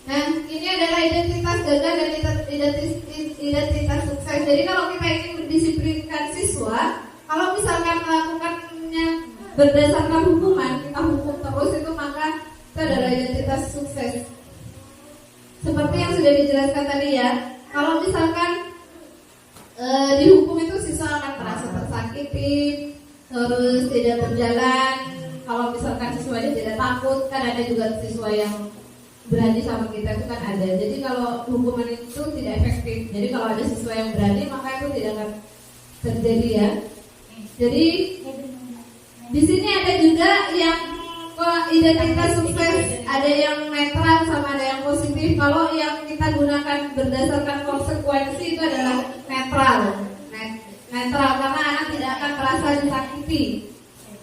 Nah, ini adalah identitas gagal dan identitas sukses. Jadi kalau kita ingin mendisiplinkan siswa, kalau misalkan melakukannya berdasarkan hukuman, kita hukum terus, itu maka itu adalah identitas sukses. Seperti yang sudah dijelaskan tadi ya, kalau misalkan dihukum itu siswa akan merasa tersakiti, terus tidak berjalan. Kalau misalkan siswanya tidak takut, kan ada juga siswa yang berani sama kita itu kan ada. Jadi kalau hukuman itu tidak efektif. Jadi kalau ada siswa yang berani, maka itu tidak akan terjadi ya. Jadi di sini ada juga yang identitas sukses, ada yang netral sama ada yang positif. Kalau yang kita gunakan berdasarkan konsekuensi itu adalah netral. Netral karena anak tidak akan merasa disakiti.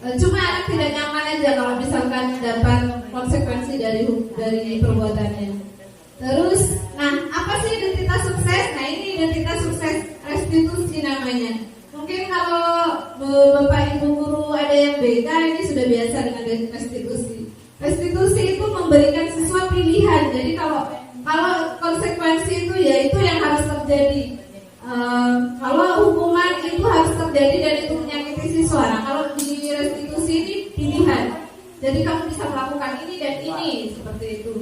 Cuma anak tidak nyaman aja kalau misalkan dapat konsekuensi dari perbuatannya. Terus, nah apa sih identitas sukses? Nah ini identitas sukses restitusi namanya. Mungkin kalau Bapak Ibu guru ada yang BK ini sudah biasa dengan restitusi. Restitusi itu memberikan siswa pilihan. Jadi kalau konsekuensi itu ya itu yang harus terjadi. Kalau hukuman itu harus terjadi dan itu menyakiti siswa. Nah kalau di restitusi ini pilihan. Jadi kamu bisa melakukan ini dan ini, seperti itu.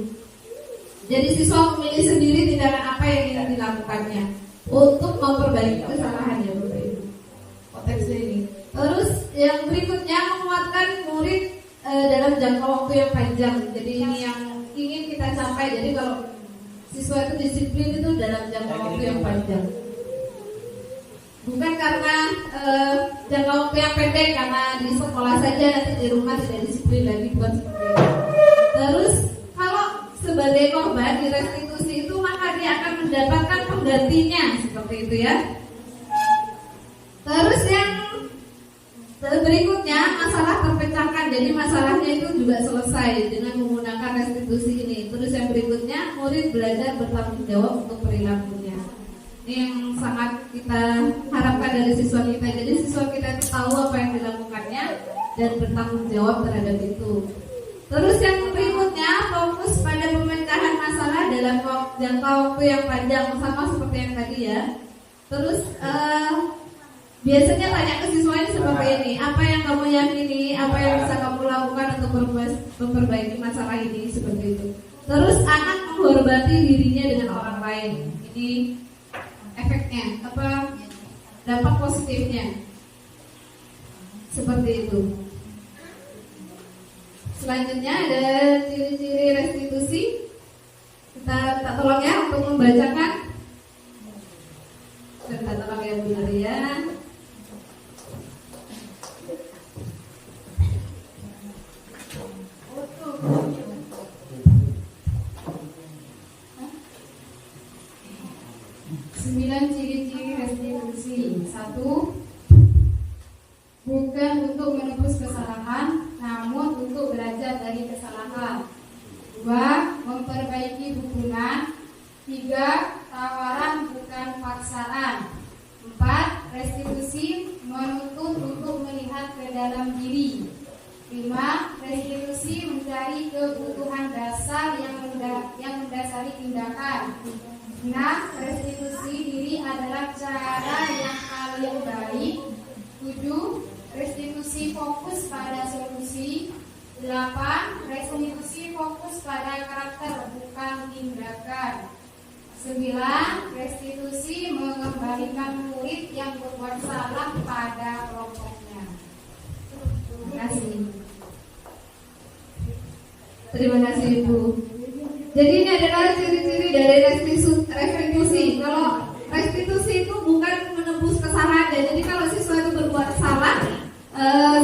Jadi siswa memilih sendiri tindakan apa yang ingin dilakukannya untuk memperbaiki kesalahannya, Bapak Ibu. Konteksnya ini. Terus yang berikutnya menguatkan murid dalam jangka waktu yang panjang. Jadi ini yang ingin kita capai. Jadi kalau siswa itu disiplin itu dalam jangka waktu yang panjang. Bukan karena jangka waktu yang pendek, karena di sekolah saja nanti di rumah tidak disiplin lagi, bukan seperti itu. Terus kalau sebagai korban di restitusi itu maka dia akan mendapatkan penggantinya, seperti itu ya. Terus yang berikutnya masalah terpecahkan, jadi masalahnya itu juga selesai dengan menggunakan restitusi ini. Terus yang berikutnya murid belajar bertanggung jawab untuk perilakunya. Ini yang sangat kita harapkan dari siswa kita. Jadi siswa kita itu tahu apa yang dilakukannya dan bertanggung jawab terhadap itu. Terus yang berikutnya fokus pada pemecahan masalah dalam jangka waktu yang panjang, sama seperti yang tadi ya. Terus biasanya tanya ke siswanya seperti ini, apa yang kamu yakini, apa yang bisa kamu lakukan untuk memperbaiki masalah ini, seperti itu. Terus anak menghormati dirinya dengan orang lain. Ini efeknya apa, dampak positifnya seperti itu. Selanjutnya ada ciri-ciri restitusi. Kita tolong ya untuk membacakan. Kita tolong ya benar ya. Ciri-ciri restitusi. 1. Bukan untuk menebus kesalahan, namun untuk belajar dari kesalahan. 2. Memperbaiki hubungan. 3. Tawaran bukan paksaan. 4. Restitusi menuntut untuk melihat ke dalam diri. 5. Restitusi mencari kebutuhan dasar yang mendasari tindakan. 6. Restitusi diri adalah cara yang paling baik. 7. Restitusi fokus pada solusi. 8. Restitusi fokus pada karakter bukan tindakan. 9. Restitusi mengembalikan murid yang berbuat salah pada kelompoknya. Terima kasih. Terima kasih Ibu. Jadi ini adalah ciri-ciri dari restitusi. Kalau restitusi itu bukan menebus kesalahan. Jadi kalau siswa itu berbuat salah,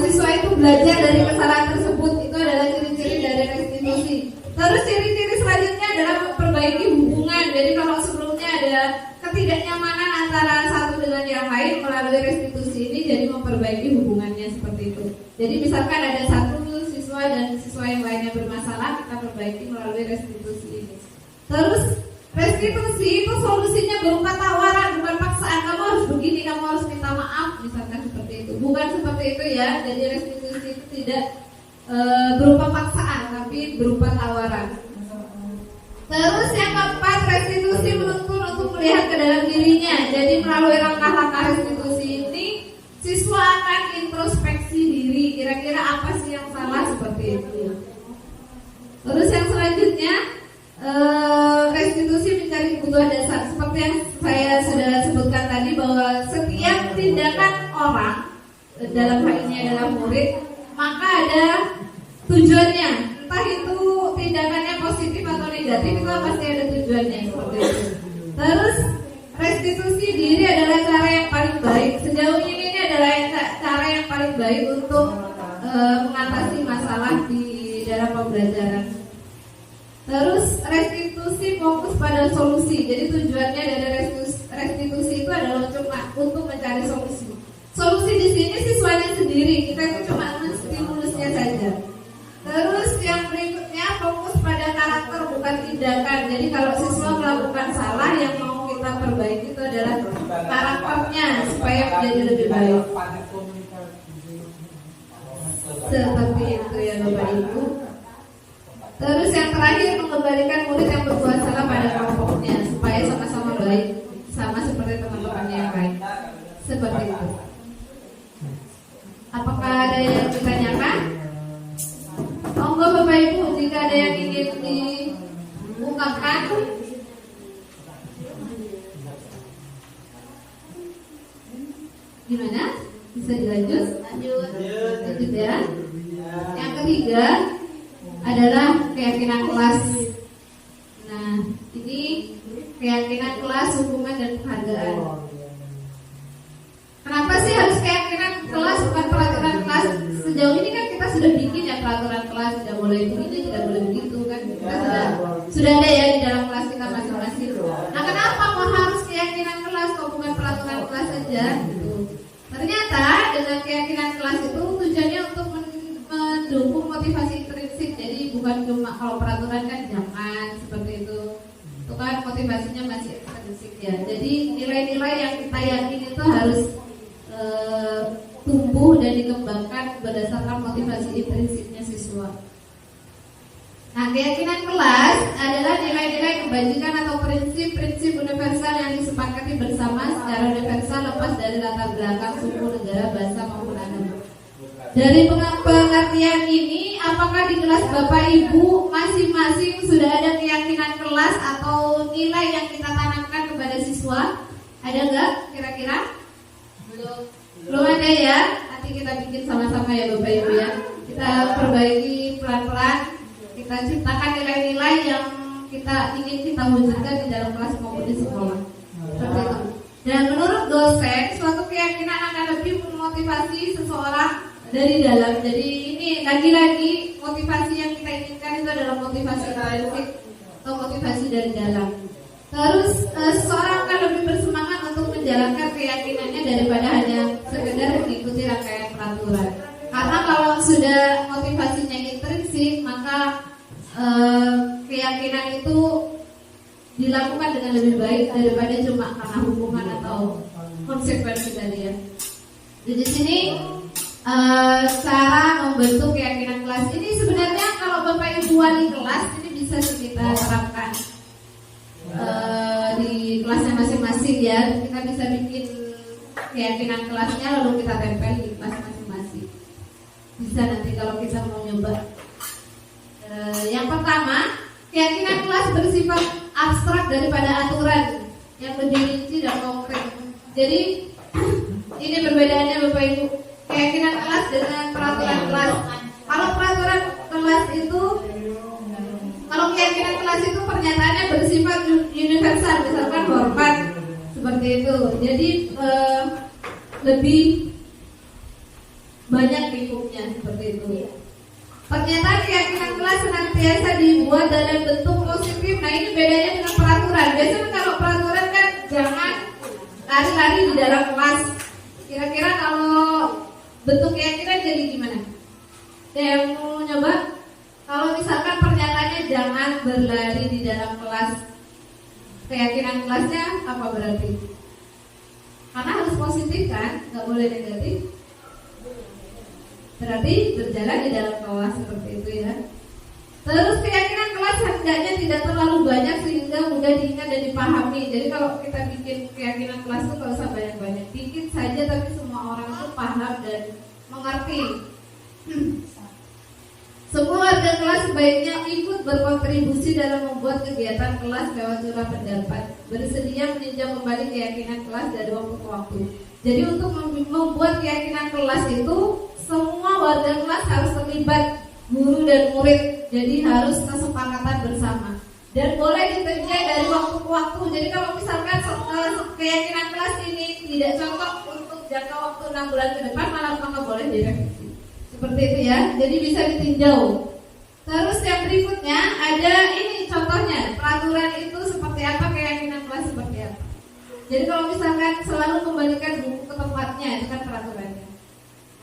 siswa itu belajar dari kesalahan tersebut. Itu adalah ciri-ciri dari restitusi. Terus ciri-ciri selanjutnya adalah memperbaiki hubungan. Jadi kalau sebelumnya ada ketidaknyamanan antara satu dengan yang lain melalui restitusi ini jadi memperbaiki hubungannya seperti itu. Jadi misalkan ada satu siswa dan siswa yang lainnya bermasalah, kita perbaiki melalui restitusi ini. Terus restitusi itu solusinya berupa tawaran, bukan paksaan. Kamu harus begini, kamu harus minta maaf, misalkan seperti itu. Bukan seperti itu ya. Jadi restitusi itu tidak berupa paksaan, tapi berupa tawaran. Terus yang keempat, restitusi menuntun untuk melihat ke dalam dirinya. Jadi melalui langkah-langkah restitusi ini, siswa akan introspeksi diri. Kira-kira apa sih yang salah seperti itu. Terus yang selanjutnya, restitusi mencari kebutuhan dasar. Seperti yang saya sudah sebutkan tadi, bahwa setiap tindakan orang, dalam hal ini adalah murid, maka ada tujuannya. Entah itu tindakannya positif atau negatif, itu pasti ada tujuannya seperti itu. Terus restitusi diri adalah cara yang paling baik. Sejauh ini adalah cara yang paling baik untuk mengatasi masalah di dalam pembelajaran. Terus restitusi fokus pada solusi. Jadi tujuannya dari restitusi itu adalah untuk mencari solusi. Solusi di sini siswanya sendiri, kita itu cuma menstimulusnya saja. Terus yang berikutnya fokus pada karakter bukan tindakan. Jadi kalau siswa melakukan salah, yang mau kita perbaiki itu adalah karakternya supaya menjadi lebih baik. Seperti itu ya Bapak Ibu. Terus yang terakhir, mengembalikan murid yang berbuat salah pada kelompoknya supaya sama-sama baik, sama seperti teman-temannya yang lain. Seperti itu. Apakah ada yang ditanyakan? Monggo Bapak Ibu, jika ada yang ingin diungkapkan. Gimana? Bisa dilanjut? Lanjut ya. Yang ketiga adalah keyakinan kelas. Nah, ini keyakinan kelas, hukuman dan penghargaan. Kenapa sih harus keyakinan kelas bukan peraturan kelas? Sejauh ini kan kita sudah bikin ya peraturan kelas, tidak boleh begini, tidak boleh begitu kan? Kita sudah ada ya di dalam kelas kita masing-masing. Nah, kenapa kok harus keyakinan kelas kok bukan peraturan kelas saja? Gitu. Ternyata dengan keyakinan kelas itu tujuannya untuk mendukung motivasi intrinsik. Jadi bukan cuma kalau peraturan kan jangan seperti itu. Itu kan motivasinya masih intrinsik ya. Jadi nilai-nilai yang kita yakini itu harus tumbuh dan dikembangkan berdasarkan motivasi intrinsiknya siswa. Nah, keyakinan kelas adalah nilai-nilai kebajikan atau prinsip-prinsip universal yang disepakati bersama secara universal lepas dari latar belakang suku, negara, bahasa maupun agama. Dari pengertian ini, apakah di kelas Bapak Ibu masing-masing sudah ada keyakinan kelas atau nilai yang kita tanamkan kepada siswa? Ada nggak kira-kira? Belum ada ya? Nanti kita bikin sama-sama ya Bapak Ibu ya. Kita perbaiki pelan-pelan. Kita ciptakan nilai-nilai yang kita ingin kita wujudkan di dalam kelas maupun di sekolah. Seperti itu. Dan menurut dosen, suatu keyakinan akan lebih memotivasi seseorang dari dalam. Jadi ini lagi-lagi motivasi yang kita inginkan itu adalah motivasi intrinsik atau motivasi dari dalam. Terus seseorang akan lebih bersemangat untuk menjalankan keyakinannya daripada hanya sekedar mengikuti rangkaian peraturan. Karena kalau sudah motivasinya intrinsik, maka keyakinan itu dilakukan dengan lebih baik daripada cuma karena hukuman atau konsekuensi tadi ya. Di sini cara membentuk keyakinan kelas ini sebenarnya kalau Bapak Ibu wali kelas ini bisa kita terapkan di kelasnya masing-masing ya. Kita bisa bikin keyakinan kelasnya lalu kita tempel di kelas masing-masing. Bisa nanti kalau kita mau nyoba. Yang pertama, keyakinan kelas bersifat abstrak daripada aturan yang lebih rinci dan konkret. Jadi ini perbedaannya Bapak Ibu. Keyakinan kelas dengan peraturan kelas. Kalau peraturan kelas itu, kalau keyakinan kelas itu pernyataannya bersifat universal, misalkan hormat seperti itu. Jadi lebih banyak lingkupnya seperti itu. Pernyataan keyakinan kelas senantiasa dibuat dalam bentuk positif. Nah ini bedanya dengan peraturan. Biasanya kalau peraturan kan jangan lari-lari di dalam kelas. Kira-kira kalau bentuk keyakinan jadi gimana? Ada yang mau nyoba? Kalau misalkan pernyataannya jangan berlari di dalam kelas, keyakinan kelasnya apa berarti? Karena harus positif kan, nggak boleh negatif. Berarti berjalan di dalam kelas seperti itu ya. Terus keyakinan kelas hendaknya tidak terlalu banyak sehingga mudah diingat dan dipahami. Jadi kalau kita bikin keyakinan kelas itu nggak usah banyak-banyak, dikit saja tapi semua orang itu paham dan mengerti. Semua warga kelas sebaiknya ikut berkontribusi dalam membuat kegiatan kelas lewat curah pendapat. Bersedia meninjau kembali keyakinan kelas dari waktu ke waktu. Jadi untuk membuat keyakinan kelas itu semua warga kelas harus terlibat, guru dan murid. Jadi harus kesepakatan bersama. Dan boleh ditinjau dari waktu ke waktu. Jadi kalau misalkan keyakinan kelas ini tidak cocok untuk jangka waktu 6 bulan ke depan, maka boleh direvisi. Seperti itu ya. Jadi bisa ditinjau. Terus yang berikutnya ada ini contohnya, peraturan itu seperti apa, keyakinan kelas seperti apa. Jadi kalau misalkan selalu kembalikan buku ke tempatnya, itu kan peraturannya.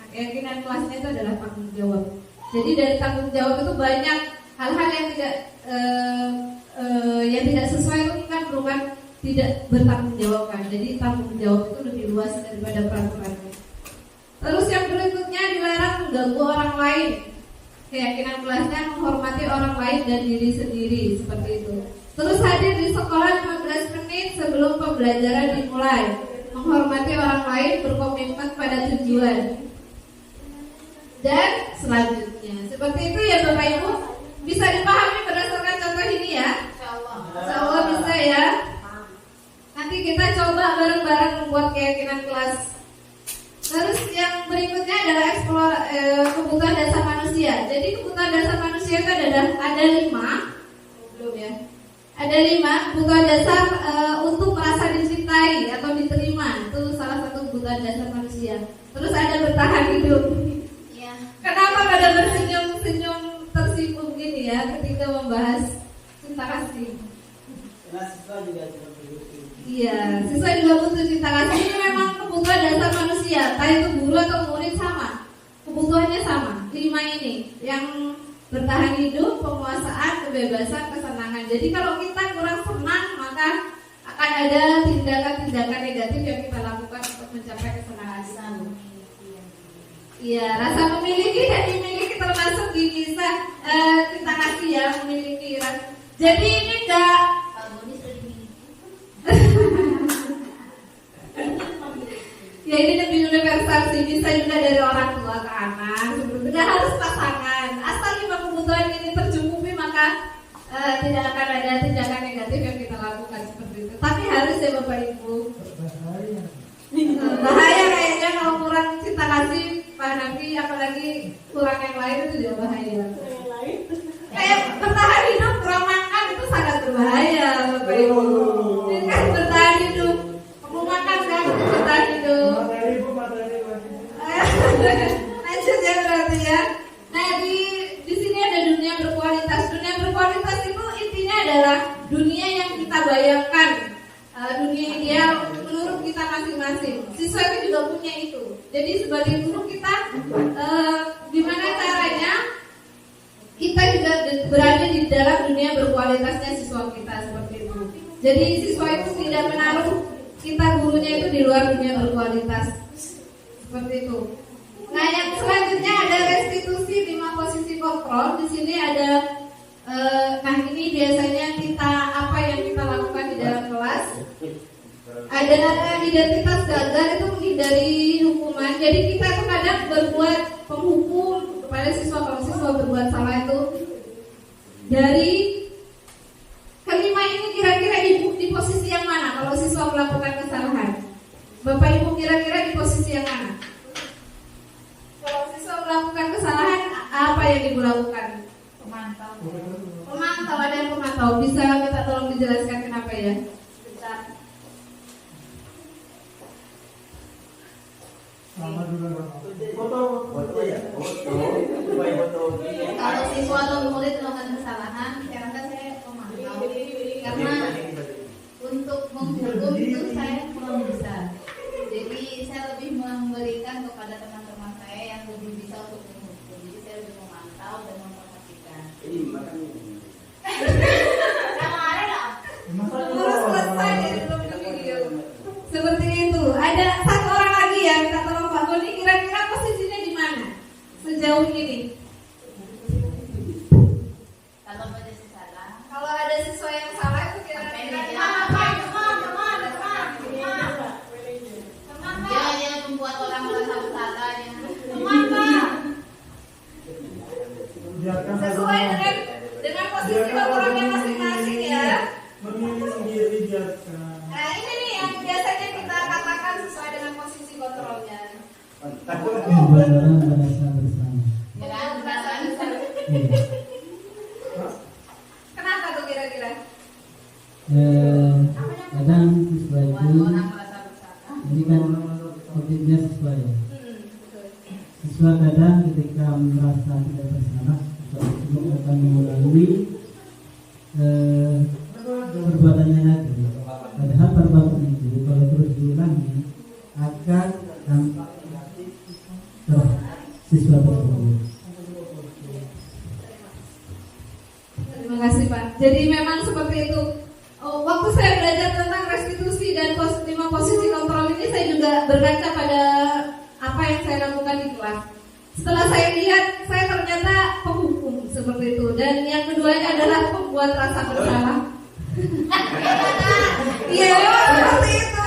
Nah, keyakinan kelasnya itu adalah tanggung jawab. Jadi dari tanggung jawab itu banyak hal-hal yang tidak sesuai itu kan bukan tidak bertanggung jawab kan. Jadi tanggung jawab itu lebih luas daripada peraturannya. Terus yang berikutnya dilarang mengganggu orang lain. Keyakinan kelasnya menghormati orang lain dan diri sendiri seperti itu. Terus hadir di sekolah 15 menit sebelum pembelajaran dimulai. Menghormati orang lain, berkomitmen pada tujuan. Dan selanjutnya seperti itu ya Bapak Ibu. Bisa dipahami berdasarkan contoh ini ya. Insya Allah bisa ya. Nanti kita coba bareng-bareng membuat keyakinan kelas. Terus yang berikutnya adalah kebutuhan dasar manusia. Jadi kebutuhan dasar manusia itu ada 5. Belum ya. Ada 5 kebutuhan dasar untuk merasa dicintai atau diterima. Itu salah satu kebutuhan dasar manusia. Terus ada bertahan hidup. Ya. Kenapa pada bersenyum-senyum tersinggung gini ya ketika membahas cinta kasih? Siswa juga Iya, siswa juga butuh cinta kasih. Ini memang kebutuhan dasar manusia. Entah itu guru atau murid sama, kebutuhannya sama. 5 ini yang bertahan hidup, penguasaan, kebebasan, kesenangan. Jadi kalau kita kurang senang, maka akan ada tindakan-tindakan negatif yang kita lakukan untuk mencapai kesenangan itu. Iya, rasa memiliki dan dimiliki termasuk di kisah cinta kasih ya, memiliki. Jadi ini enggak ya ini lebih universal sih, bisa juga dari orang tua ke anak. Sebenarnya harus pasangan. Asal 5 kebutuhan ini tercukupi maka tidak akan ada tindakan negatif yang kita lakukan seperti itu. Tapi harus ya Bapak Ibu. Bahaya kayaknya kalau kurang cinta kasih Pak Nabi, apalagi kurang yang lain itu juga bahaya. Kayak bertahan hidup kurang makan itu sangat berbahaya Bapak Ibu. Ini kan bertahan hidup, perlu makan kan bertahan hidup. Lanjut ya berarti ya. Nah di sini ada dunia berkualitas. Dunia berkualitas itu intinya adalah dunia yang kita bayangkan, dunia ideal menurut kita masing-masing. Siswa itu juga punya itu. Jadi sebagai guru kita gimana caranya kita juga berada di dalam dunia berkualitasnya siswa kita seperti itu. Jadi siswa itu tidak menaruh kita gurunya itu di luar dunia berkualitas seperti itu. Nah yang selanjutnya ada restitusi 5 posisi kontrol. Di sini ada nah ini biasanya kita apa yang kita lakukan di dalam kelas. Ada identitas gagal itu menghindari hukuman. Jadi kita tuh kadang berbuat penghukum kepada siswa kalau siswa berbuat salah itu. Dari kelima ini kira-kira ibu di posisi yang mana kalau siswa melakukan kesalahan? Bapak Ibu kira-kira di posisi yang mana? Kalau siswa melakukan kesalahan apa yang ibu lakukan? Pemantau. Pemantau, ada yang pemantau. Bisa kita tolong dijelaskan kenapa ya? Kalau siswa atau murid melakukan kesalahan, karena saya pemantau. Karena untuk menghukum itu saya belum bisa. ada satu orang lagi ya minta tolong Pak Goni, kira-kira posisinya di mana sejauh ini? Kalau ada siswa yang salah itu kira-kira Dia membuat orang merasa bersalah. sesuai dengan posisi kontrolnya masing-masing ya. Nah ini nih yang biasanya kita katakan sesuai dengan posisi kontrolnya. Membuat orang merasa bersama. Kenapa tuh kira-kira? Kadang siswa itu ini kan objeknya siswa ya. Betul. Siswa kadang ketika merasa tidak bersama itu akan melalui perbuatannya lagi. Padahal perbuatan itu kalau terus diulangi akan dampak ke siswa tersebut. Terima kasih Pak. Jadi memang seperti itu. Waktu saya belajar tentang restitusi dan 5 posisi kontrol ini, saya juga berkaca pada apa yang saya lakukan di kelas. Setelah saya lihat, saya ternyata penghukum seperti itu. Dan yang keduanya adalah pembuat rasa bersalah. Iya, seperti itu.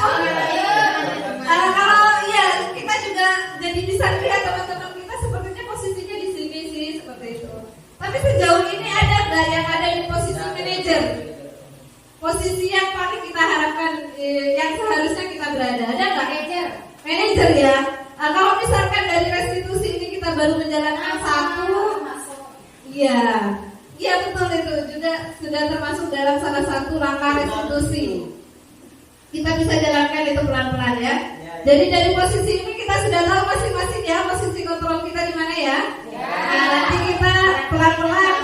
Kalau ya kita juga jadi bisa lihat teman-teman kita sepertinya posisinya di sini sih seperti itu. Tapi sejauh ini ada nggak yang ada di posisi manajer? Posisi yang paling kita harapkan, yang seharusnya kita berada, ada nggak? Manajer ya. Kalau misalkan dari restitusi ini kita baru menjalankan satu, iya betul, itu juga sudah termasuk dalam salah satu langkah restitusi. Kita bisa jalankan itu pelan-pelan ya. Jadi dari posisi ini kita sudah tahu masing-masing ya posisi kontrol kita di mana ya. Nah, nanti kita pelan-pelan.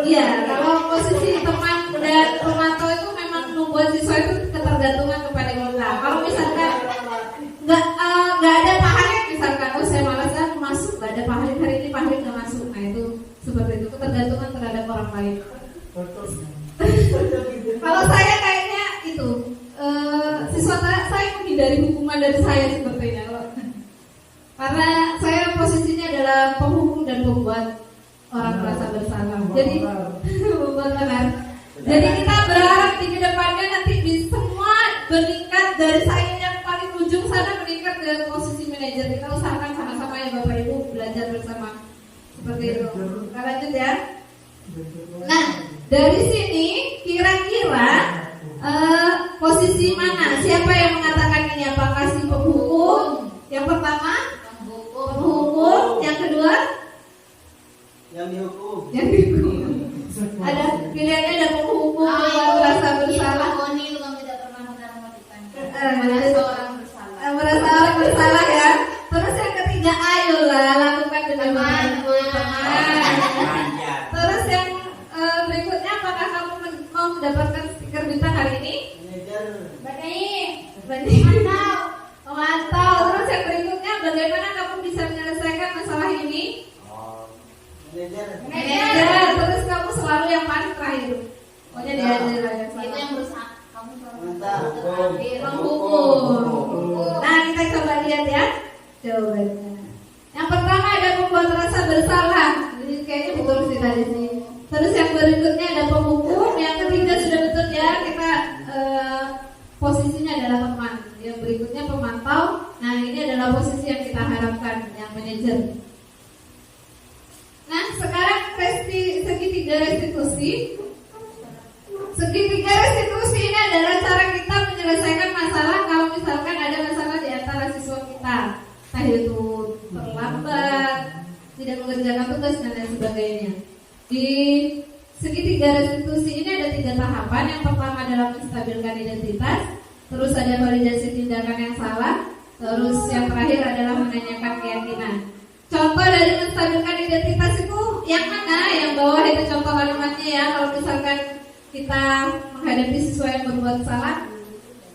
Iya, kalau posisi teman dan pemantau itu memang membuat siswa itu ketergantungan kepada kita. Kalau misalkan nggak ada Pak Harid misalkan, saya malas masuk, nggak ada Pak Harid hari ini, Pak Harid nggak masuk. Nah itu seperti itu, ketergantungan terhadap orang lain. Kalau saya kayaknya itu siswa saya menghindari hukuman dari saya sepertinya, karena saya posisinya adalah penghukum dan pembuat orang merasa bersalah. Jadi membuat benar. Jadi kita berharap di kedepannya nanti bisa semua meningkat dari saya yang paling ujung sana meningkat ke posisi manajer. Kita usahakan sama-sama ya Bapak Ibu belajar bersama seperti itu. Kita lanjut ya. Nah dari sini kira-kira posisi mana? Siapa yang mengatakan ini? Apakah si penghukum? Yang pertama penghukum, yang kedua yang dihukum. yang dihukum. Ada pilihannya, ada penghukum, merasa bersalah. Merasa orang bersalah ya. Terus yang ketiga, ayolah lakukan dengan teman. Terus yang berikutnya, apakah kamu mau mendapatkan stiker bintang hari ini? Memantau. Terus yang berikutnya, bagaimana kamu bisa menyelesaikan masalah ini? Manajer. Terus kamu selalu yang paling terakhir. Pokoknya diajar yang salah. Itu yang berusaha kamu menghukum. Nah kita coba lihat ya jawabannya. Yang pertama ada membuat rasa bersalah. Jadi kayaknya betul sih tadi sih. Terus yang berikutnya ada penghukum. Yang ketiga sudah betul ya, kita posisinya adalah teman. Yang berikutnya pemantau. Nah ini adalah posisi yang kita harapkan, yang manajer. Nah sekarang segitiga restitusi. Segitiga restitusi ini adalah cara kita menyelesaikan masalah kalau misalkan ada masalah di antara siswa kita, entah itu terlambat, tidak mengerjakan tugas dan lain sebagainya. Di segitiga restitusi ini ada 3 tahapan. Yang pertama adalah menstabilkan identitas, terus ada validasi tindakan yang salah, terus yang terakhir adalah menanyakan keyakinan. Contoh dari menstabilkan identitas itu yang mana? Yang bawah itu contoh kalimatnya ya. Kalau misalkan kita menghadapi siswa yang berbuat salah,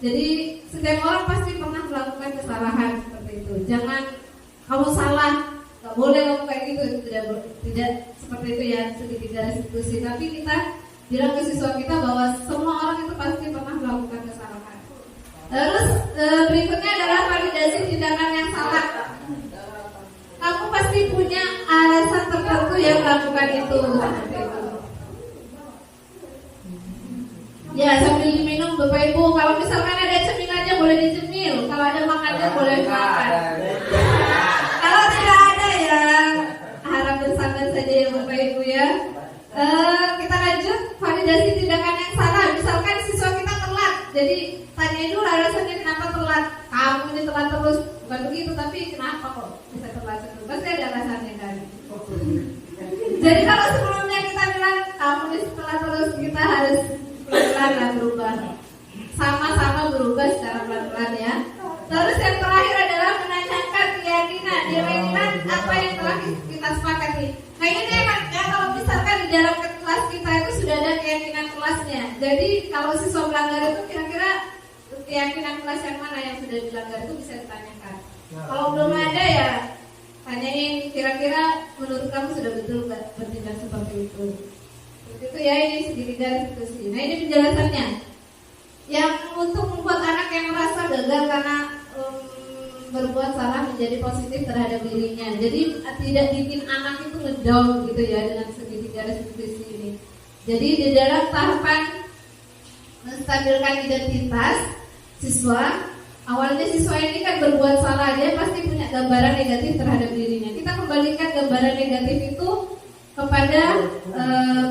jadi setiap orang pasti pernah melakukan kesalahan seperti itu. Jangan kamu salah, nggak boleh kamu kayak gitu. Tidak seperti itu ya segitiga restitusi. Tapi kita bilang ke siswa kita bahwa semua orang itu pasti pernah melakukan kesalahan. Terus berikutnya adalah validasi tindakan yang salah. Kamu pasti punya alasan tertentu yang melakukan itu. Ya, sambil diminum Bapak Ibu. Kalau misalkan ada cemilannya boleh dicemil, kalau ada makannya boleh makan. Kalau tidak ada ya harap bersabar saja ya Bapak Ibu ya. Kita lanjut validasi tindakan yang salah. Misalkan siswa kita telat, jadi tanya dulu alasannya kenapa telat. Kamu ini telat terus, bukan begitu, tapi kenapa kok bisa telat terus? Pasti ada alasannya kan. Jadi kalau sebelumnya kita bilang kamu ini telat terus, kita harus pelan-pelan berubah, sama-sama berubah secara pelan-pelan ya. Terus yang terakhir adalah menanyakan keyakinan, nilai-nilai apa yang telah kita sepakati. Nah ini ya kalau misalkan di dalam kelas kita itu sudah ada keyakinan kelasnya. Jadi kalau siswa melanggar itu kira-kira keyakinan kelas yang mana yang sudah dilanggar itu bisa ditanyakan. Kalau belum ada ya tanyain kira-kira menurut kamu sudah betul bertindak seperti itu. Seperti itu ya, ini segitiga diskusi. Nah ini penjelasannya. Yang untuk membuat anak yang merasa gagal karena berbuat salah menjadi positif terhadap dirinya. Jadi tidak bikin anak itu ngedown gitu ya dengan segitiga diskusi ini. Jadi di dalam tahapan menstabilkan identitas siswa, awalnya siswa ini kan berbuat salah, dia pasti punya gambaran negatif terhadap dirinya. Kita kembalikan gambaran negatif itu kepada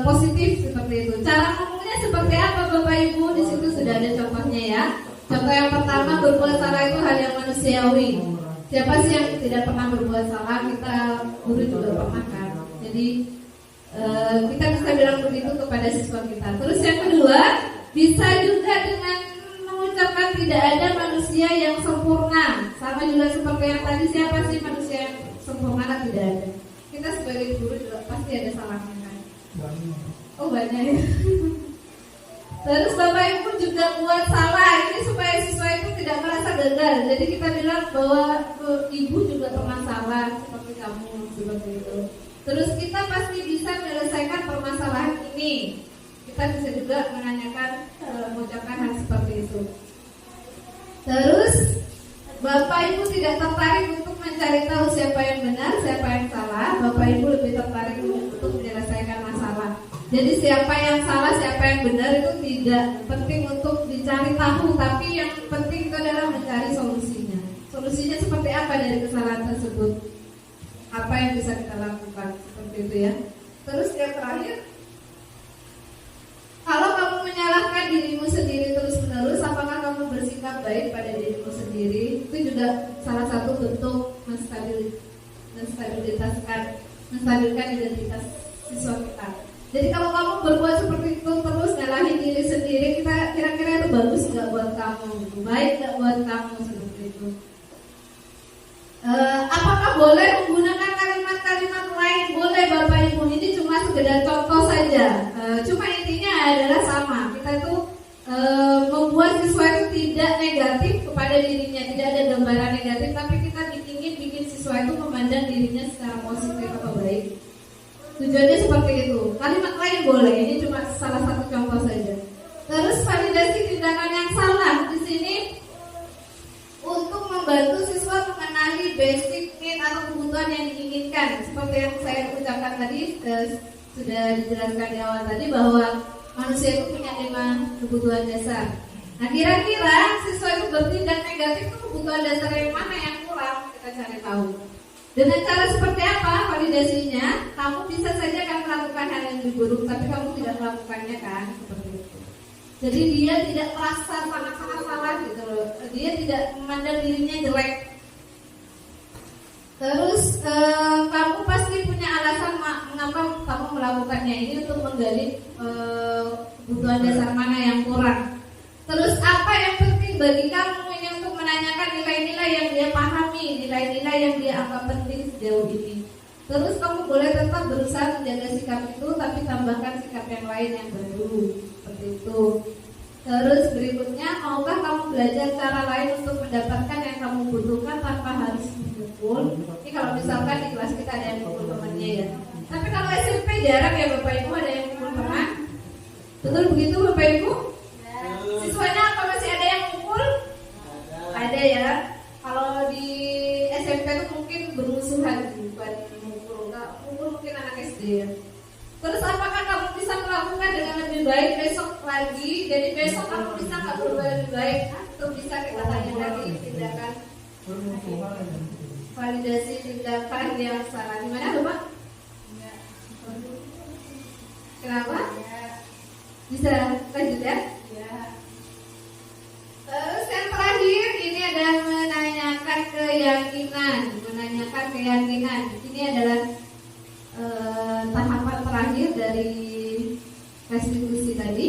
positif seperti itu. Cara ngomongnya seperti apa Bapak Ibu? Di situ sudah ada contohnya ya. Contoh yang pertama, berbuat salah itu hal yang manusiawi. Siapa sih yang tidak pernah berbuat salah? Kita guru juga pernah kan. Jadi kita bisa bilang begitu kepada siswa kita. Terus yang kedua, bisa juga dengan mengucapkan tidak ada manusia yang sempurna. Sama juga seperti yang tadi, siapa sih manusia yang sempurna? Kan tidak ada. Kita sebagai guru juga pasti ada salahnya kan. Oh banyak ya. Terus Bapak Ibu juga buat salah ini supaya siswa itu tidak merasa gagal. Jadi kita bilang bahwa ibu juga pernah salah seperti kamu, seperti itu. Terus kita pasti bisa menyelesaikan permasalahan ini. Kita bisa juga menanyakan, mengucapkan hal seperti itu. Terus Bapak Ibu tidak tertarik untuk mencari tahu siapa yang benar, siapa yang salah. Bapak Ibu lebih tertarik untuk menyelesaikan masalah. Jadi siapa yang salah, siapa yang benar itu tidak penting untuk dicari tahu, tapi yang penting itu adalah mencari solusinya. Solusinya seperti apa dari kesalahan tersebut? Apa yang bisa kita lakukan? Seperti itu ya. Terus yang terakhir, kalau kamu menyalahkan dirimu sendiri terus-menerus, apakah kamu bersikap baik pada dirimu sendiri? Itu juga salah satu bentuk menstabilkan identitas siswa kita. Jadi kalau kamu berbuat seperti itu terus nyalahin diri sendiri, kita kira-kira itu bagus nggak buat kamu? Baik nggak buat kamu seperti itu? Apakah boleh menggunakan kalimat-kalimat lain? Boleh Bapak Ibu. Ini cuma sekedar contoh saja. Cuma intinya adalah sama. Kita itu membuat siswa itu tidak negatif kepada dirinya, tidak ada gambaran negatif, tapi kita bikin siswa itu memandang dirinya secara positif atau baik. Tujuannya seperti itu. Kalimat lain boleh. Ini cuma salah satu contoh saja. Terus validasi tindakan yang salah di sini untuk membantu siswa mengenali basic need atau kebutuhan yang diinginkan. Seperti yang saya ucapkan tadi, sudah dijelaskan di awal tadi bahwa manusia itu punya 5 kebutuhan dasar. Nah kira-kira siswa itu bertindak negatif itu kebutuhan dasar yang mana yang kurang? Kita cari tahu. Dengan cara seperti apa validasinya? Kamu bisa saja kan melakukan hal yang lebih buruk, tapi kamu tidak melakukannya kan, seperti itu. Jadi dia tidak merasa sangat-sangat salah gitu loh. Dia tidak memandang dirinya jelek. Terus kamu pasti punya alasan mengapa kamu melakukannya ini untuk menggali kebutuhan dasar mana yang kurang. Terus apa yang penting bagi kamu ini untuk menanyakan nilai-nilai yang dia pahami, nilai-nilai yang dia anggap penting sejauh ini. Terus kamu boleh tetap berusaha menjaga sikap itu, tapi tambahkan sikap yang lain yang baru, seperti itu. Terus berikutnya, maukah kamu belajar cara lain untuk mendapatkan yang kamu butuhkan tanpa harus memukul? Ini kalau misalkan di kelas kita ada yang mukul temannya ya. Tapi kalau SMP jarang ya Bapak Ibu ada yang mukul teman. Betul begitu Bapak Ibu? Siswanya apa masih ada yang mukul? Ada ya. Kalau di SMP itu mungkin bermusuhan, bukan mukul. Enggak, mukul mungkin anak SD ya. Terus apakah kamu bisa melakukan dengan lebih baik besok lagi? Jadi besok kamu bisa nggak berubah lebih baik? Atau bisa kita tanya lagi tindakan validasi tindakan yang salah? Gimana Bapak? Kenapa? Bisa lanjut ya? Terus yang terakhir ini adalah menanyakan keyakinan. Ini adalah tahapan terakhir dari restitusi tadi.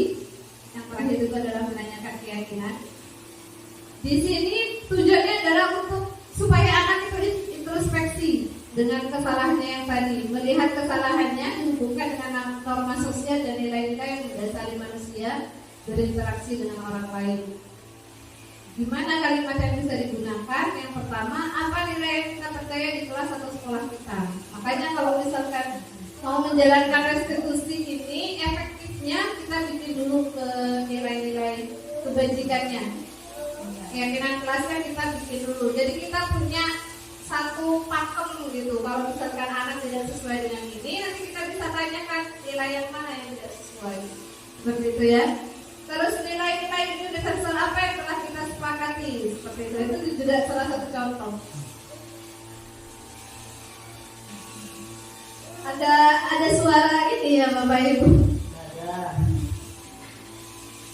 Yang terakhir itu adalah menanyakan keyakinan. Di sini tujuannya adalah untuk supaya anak itu introspeksi dengan kesalahannya yang tadi, melihat kesalahannya dihubungkan dengan norma sosial dan nilai-nilai yang mendasari manusia berinteraksi dengan orang lain. Gimana kalimat yang bisa digunakan? Yang pertama, apa nilai yang kita percaya di kelas atau sekolah kita? Makanya kalau misalkan mau menjalankan restitusi ini, efektifnya kita bikin dulu ke nilai-nilai kebajikannya. Keyakinan kelasnya kita bikin dulu. Jadi kita punya satu pakem gitu. Kalau misalkan anak tidak sesuai dengan ini, nanti kita bisa tanyakan nilai yang mana yang tidak sesuai. Seperti itu ya. Terus nilai-nilai universal apa yang telah kita sepakati? Seperti itu juga salah satu contoh. Ada suara ini ya Bapak Ibu.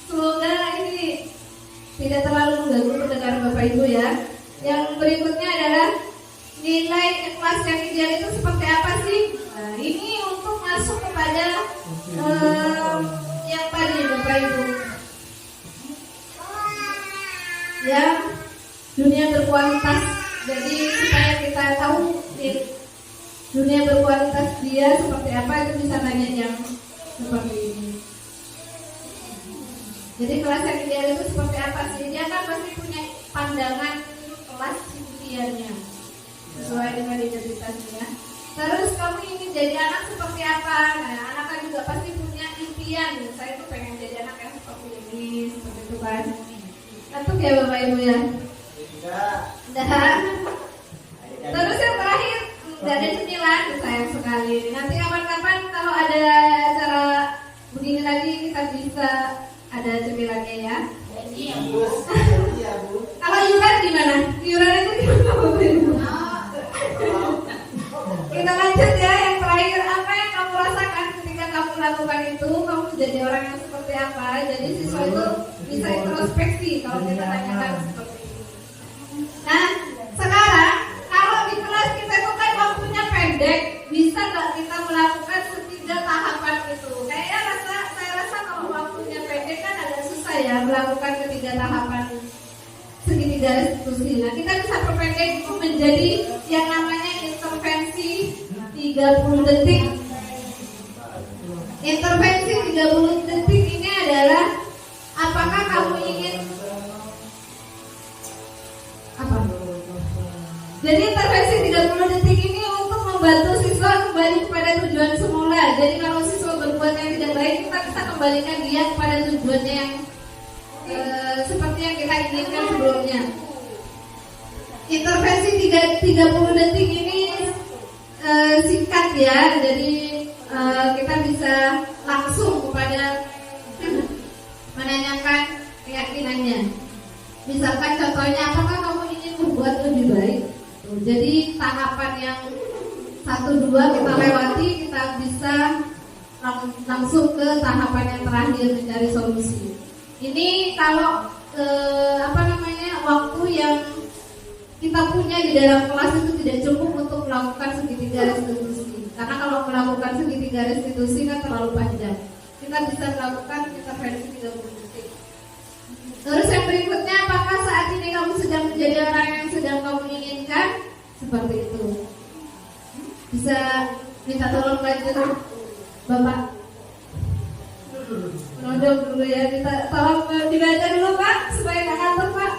Semoga ini tidak terlalu mengganggu pendengar Bapak Ibu ya. Yang berikutnya adalah nilai kelas yang ideal itu seperti apa sih? Nah, ini untuk masuk kepada yang tadi Bapak Ibu. Ya, dunia berkualitas. Jadi supaya kita tahu dunia berkualitas dia seperti apa, itu bisa tanya yang seperti ini. Jadi kelas yang ideal itu seperti apa sih? Dia kan pasti punya pandangan kelas impiannya sesuai dengan identitasnya. Terus kamu ingin jadi anak seperti apa? Nah, anak kan juga pasti punya impian. Saya tuh pengen jadi anak yang seperti ini, seperti itu kan. Tentu ya Bapak Ibu ya. Terus yang terakhir, tidak ada cemilan, sayang sekali. Nanti kapan-kapan kalau ada acara begini lagi kita bisa ada cemilannya ya. Kalau iuran gimana? Iuran itu gimana Bapak Ibu? Kita lanjut ya. Yang terakhir, apa yang kamu rasakan ketika kamu lakukan itu? Kamu jadi orang yang seperti apa? Jadi siswa itu bisa introspeksi kalau kita tanyakan seperti ini. Nah, sekarang kalau di kelas kita itu kan waktunya pendek, bisa nggak kita melakukan setiga tahapan itu? Saya rasa kalau waktunya pendek kan agak susah ya melakukan ketiga tahapan segitiga restitusi. Nah, kita bisa perpendek itu menjadi yang namanya intervensi 30 detik. Intervensi 30 detik ini adalah apakah kamu ingin apa? Jadi intervensi 30 detik ini untuk membantu siswa kembali kepada tujuan semula. Jadi kalau siswa berbuat yang tidak baik, kita bisa kembalikan dia kepada tujuannya yang seperti yang kita inginkan sebelumnya. Intervensi 30 detik ini singkat ya. Jadi kita bisa langsung kepada menanyakan keyakinannya. Misalkan contohnya, apakah kamu ingin berbuat lebih baik? Jadi tahapan yang 1, 2 kita lewati, kita bisa langsung ke tahapan yang terakhir mencari solusi. Ini kalau waktu yang kita punya di dalam kelas itu tidak cukup untuk melakukan segitiga restitusi. Karena kalau melakukan segitiga restitusi kan terlalu panjang. Kita bisa melakukan intervensi 30 detik. Terus yang berikutnya, apakah saat ini kamu sedang menjadi orang yang sedang kamu inginkan? Seperti itu. Bisa minta tolong lanjut Bapak. Nodong dulu ya, kita tolong dibaca dulu Pak, supaya nggak ngantuk Pak.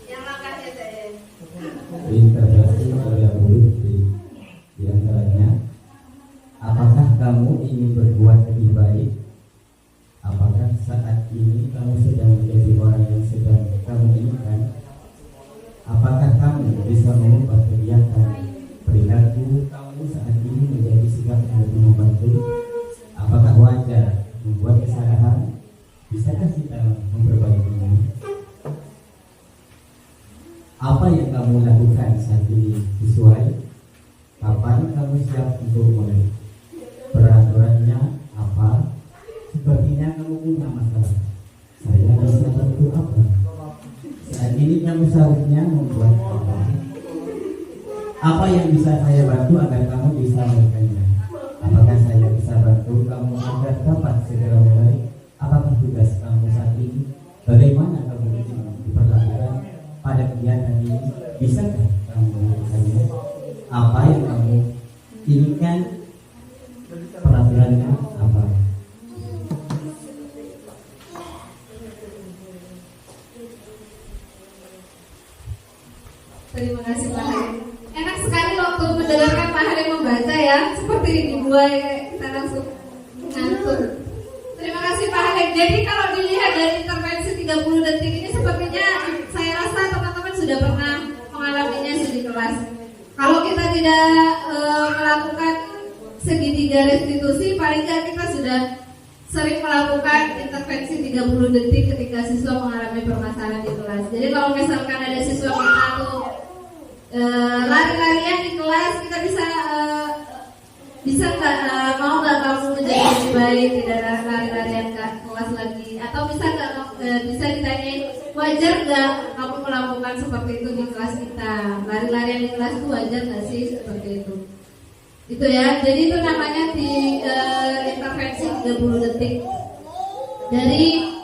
Yang langkahnya saya. Interpelasi oleh Abu di antaranya, apakah kamu ingin berbuat lebih baik? Apakah saat ini kamu sedang menjadi orang yang sedang kamu inginkan? Apakah kamu bisa mengubah kegiatan perilaku kamu saat ini menjadi sikap yang lebih membantu? Apakah wajar membuat kesalahan? Bisakah kita memperbaikinya? Apa yang kamu lakukan saat ini sesuai? Kapan kamu siap untuk mulai? Peraturannya apa? Sepertinya kamu punya masalah. Saya bisa bantu apa? Saat ini kamu seharusnya membuat apa? Apa yang bisa saya bantu agar kamu bisa melakukannya? Apakah saya bisa bantu kamu agar dapat segera mulai? Apakah tugas kamu saat ini? Bagaimana kamu ingin diperlakukan pada kegiatan ini? Bisakah kamu melakukannya? Apa yang kamu inginkan? Peraturannya apa? Terima kasih Pak Halim. Enak sekali waktu mendengarkan Pak Halim membaca ya. Seperti dibuai kita langsung ngantuk. Terima kasih Pak Halim. Jadi kalau dilihat dari intervensi 30 detik ini sepertinya saya rasa teman-teman sudah pernah mengalaminya di kelas. Kalau kita tidak melakukan segitiga restitusi, paling tidak kita sudah sering melakukan intervensi 30 detik ketika siswa mengalami permasalahan di kelas. Jadi kalau misalkan ada siswa kita tuh lari-larian di kelas, kita bisa nggak mau nggak kamu menjadi lebih baik, tidak lari-larian ke kelas lagi, atau bisa ditanyain wajar nggak kamu melakukan seperti itu di kelas kita, lari-larian di kelas itu wajar nggak sih seperti itu ya. Jadi itu namanya di intervensi 30 detik. Dari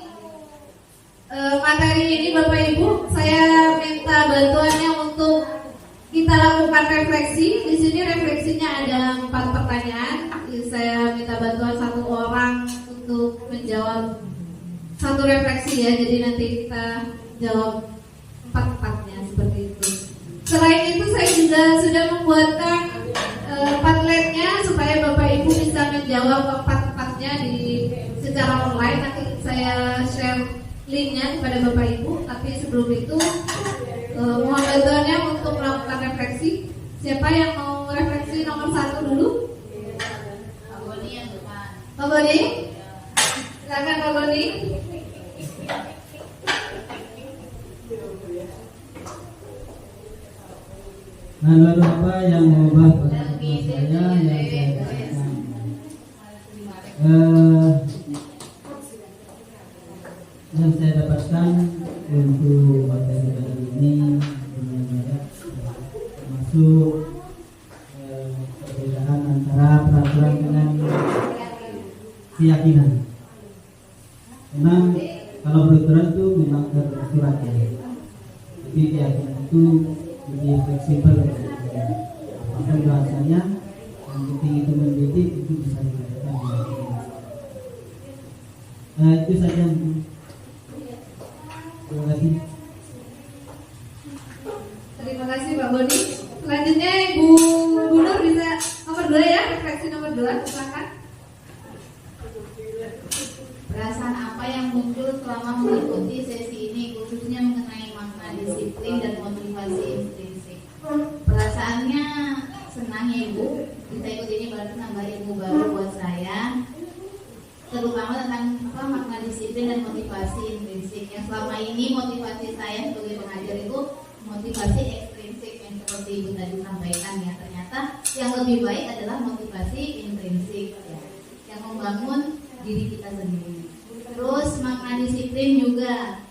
materi ini Bapak Ibu, saya minta bantuannya untuk kita lakukan refleksi. Di sini refleksinya ada 4 pertanyaan. Saya minta bantuan 1 orang untuk menjawab 1 refleksi ya. Jadi nanti kita jawab 4-4-nya seperti itu. Selain itu saya juga sudah membuatkan Padletnya supaya Bapak Ibu bisa menjawab 4-4-nya secara online. Nanti saya share linknya kepada Bapak Ibu. Tapi sebelum itu mohon bantuannya untuk melakukan refleksi. Siapa yang mau refleksi nomor 1 dulu? Pak Boni yang depan. Pak Boni? Silakan Pak Boni. Nah, lalu apa yang mengubah perasaan saya yang saya katakan? Yang saya dapatkan untuk materi kali ini termasuk perbedaan antara peraturan dengan keyakinan. Memang kalau peraturan itu memang tersurat ya, tapi keyakinan itu lebih fleksibel. Apakah bahasanya yang penting itu mendidik itu bisa dikatakan itu saja. Terima kasih. Terima kasih Pak Boni. Selanjutnya Ibu Nur bisa nomor 2 ya, refleksi nomor 2. Silakan. Perasaan apa yang muncul selama mengikuti sesi ini, khususnya mengenai makna disiplin dan motivasi intrinsik? Perasaannya senang ya Ibu. Kita ikut ini berarti nambah ilmu baru buat saya, terutama tentang makna disiplin dan motivasi intrinsik. Yang selama ini motivasi saya sebagai pengajar itu motivasi ekstrinsik yang seperti Ibu tadi sampaikan ya. Ternyata yang lebih baik adalah motivasi intrinsik ya, yang membangun diri kita sendiri. Terus makna disiplin juga.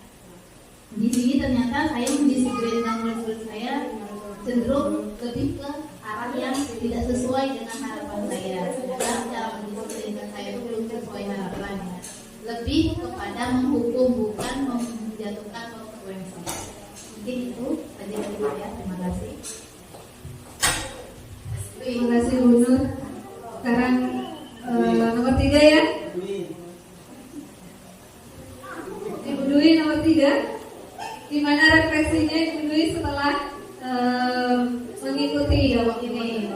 Di sini ternyata saya mendisiplinkan murid-murid saya cenderung lebih ke arah yang tidak sesuai dengan harapan saya. Sebenarnya cara mendisiplinkan saya itu belum sesuai harapan ya. Lebih kepada menghukum bukan menjatuhkan konsekuensi. Mungkin itu saja dari saya. Terima kasih. Terima kasih Bu Nur. nomor 3 ya. Ibu Dwi nomor 3. Gimana refleksinya Ibu Dwi setelah mengikuti dialog ini?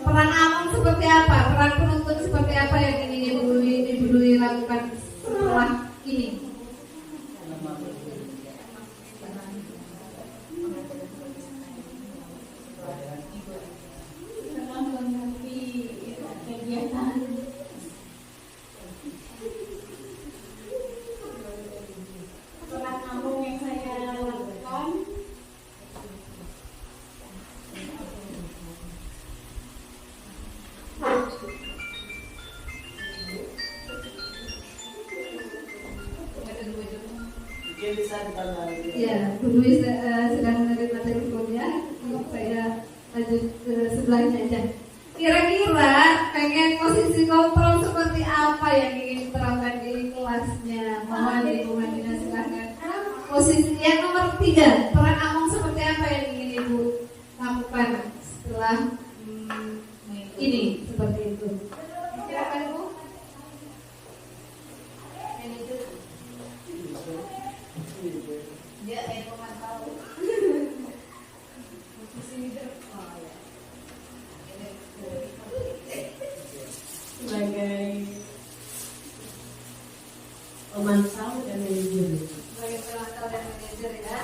Peran Among seperti apa? Peran penuntut seperti apa yang ingin Ibu Dwi lakukan setelah ini? Setelah mengikuti kegiatan peran Among yang saya lakukan, Ya, Bu Dwi sedang menerima materi kuliah. Saya lanjut ke sebelahnya aja. Kira-kira pengen posisi kontrol seperti apa yang ingin diterapkan di kelasnya? Mohon Ibu Madina silahkan. Posisi yang nomor 3, peran Among seperti apa yang ingin Ibu lakukan setelah ini seperti itu? Silakan Bu. Dia pemantau. Sebagai pemantau dan manajer. Sebagai pemantau dan manajer ya.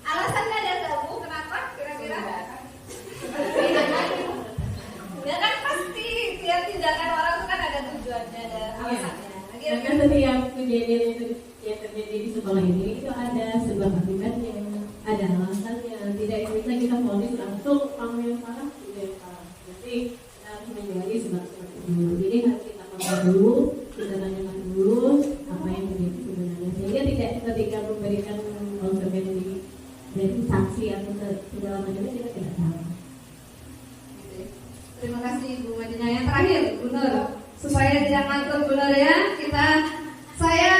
Alasannya ada nggak Bu? Kenapa kira-kira? Ya kan pasti tiap tindakan orang itu kan ada tujuannya, ada alasannya. Ya kan setiap kejadian yang terjadi di sekolah ini itu ada sebuah akibatnya, ada alasannya. Tidak bisa kita vonis langsung kamu yang salah, tidak yang salah. Jadi kita harus menjadi sebab-sebab dulu. Jadi harus kita kontrol dulu, kita tanyakan dulu apa yang terjadi sebenarnya. Sehingga tidak ketika memberikan konsekuensi dari sanksi atau segala macamnya kita tidak tahu. Terima kasih Bu Madina. Yang terakhir, Bu Nur, supaya tidak ngantuk Bu Nur ya, saya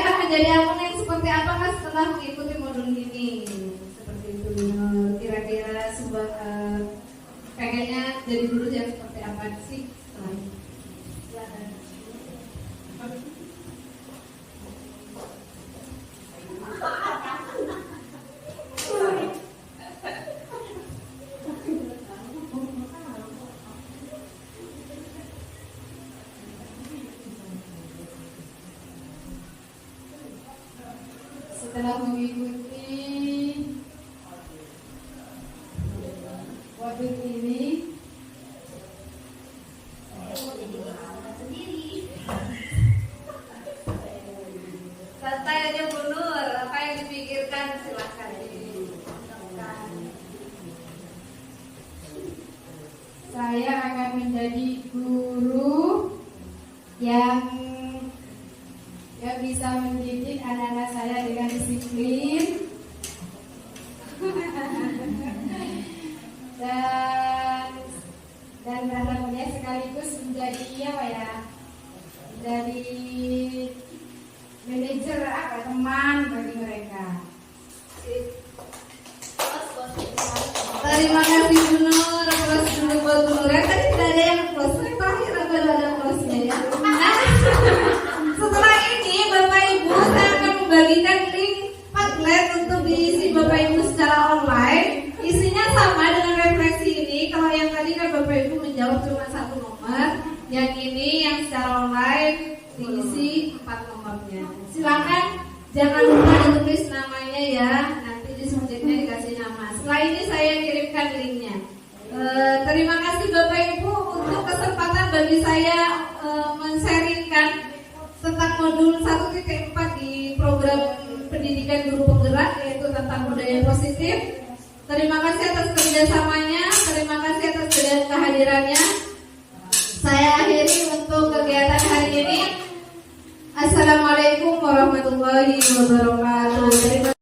akan menjadi Among yang seperti apakah setelah mengikuti modul ini? Seperti itu Bu Nur. Kira-kira sebuah pengennya jadi guru yang seperti apa sih setelah ini? Silakan. setelah mengikuti modul ini, Santai aja Bu Nur, apa yang dipikirkan silakan. saya akan menjadi guru yang bisa mendidik anak-anak saya dengan disiplin dan harapannya sekaligus menjadi dari manajer teman bagi mereka. Terima kasih Bu Nur. Close dulu buat Bu Nur. Tadi tidak ada yang close. Terakhir baru ada close-nya ya. Nah, setelah ini Bapak Ibu saya akan membagikan link Padlet untuk diisi Bapak Ibu secara online. Isinya sama dengan refleksi ini. Kalau yang tadi kan Bapak Ibu menjawab cuma 1 nomor. Yang ini yang secara online diisi 4 nomornya. Silakan jangan lupa ditulis namanya ya. Nanti di subjeknya dikasih nama. Setelah ini saya kirimkan linknya. Terima kasih Bapak Ibu untuk kesempatan bagi saya men-sharingkan tentang modul 1.4 di program pendidikan guru penggerak, yaitu tentang budaya positif. Terima kasih atas kerjasamanya, terima kasih atas kehadirannya. Saya akhiri untuk kegiatan hari ini. Assalamualaikum warahmatullahi wabarakatuh.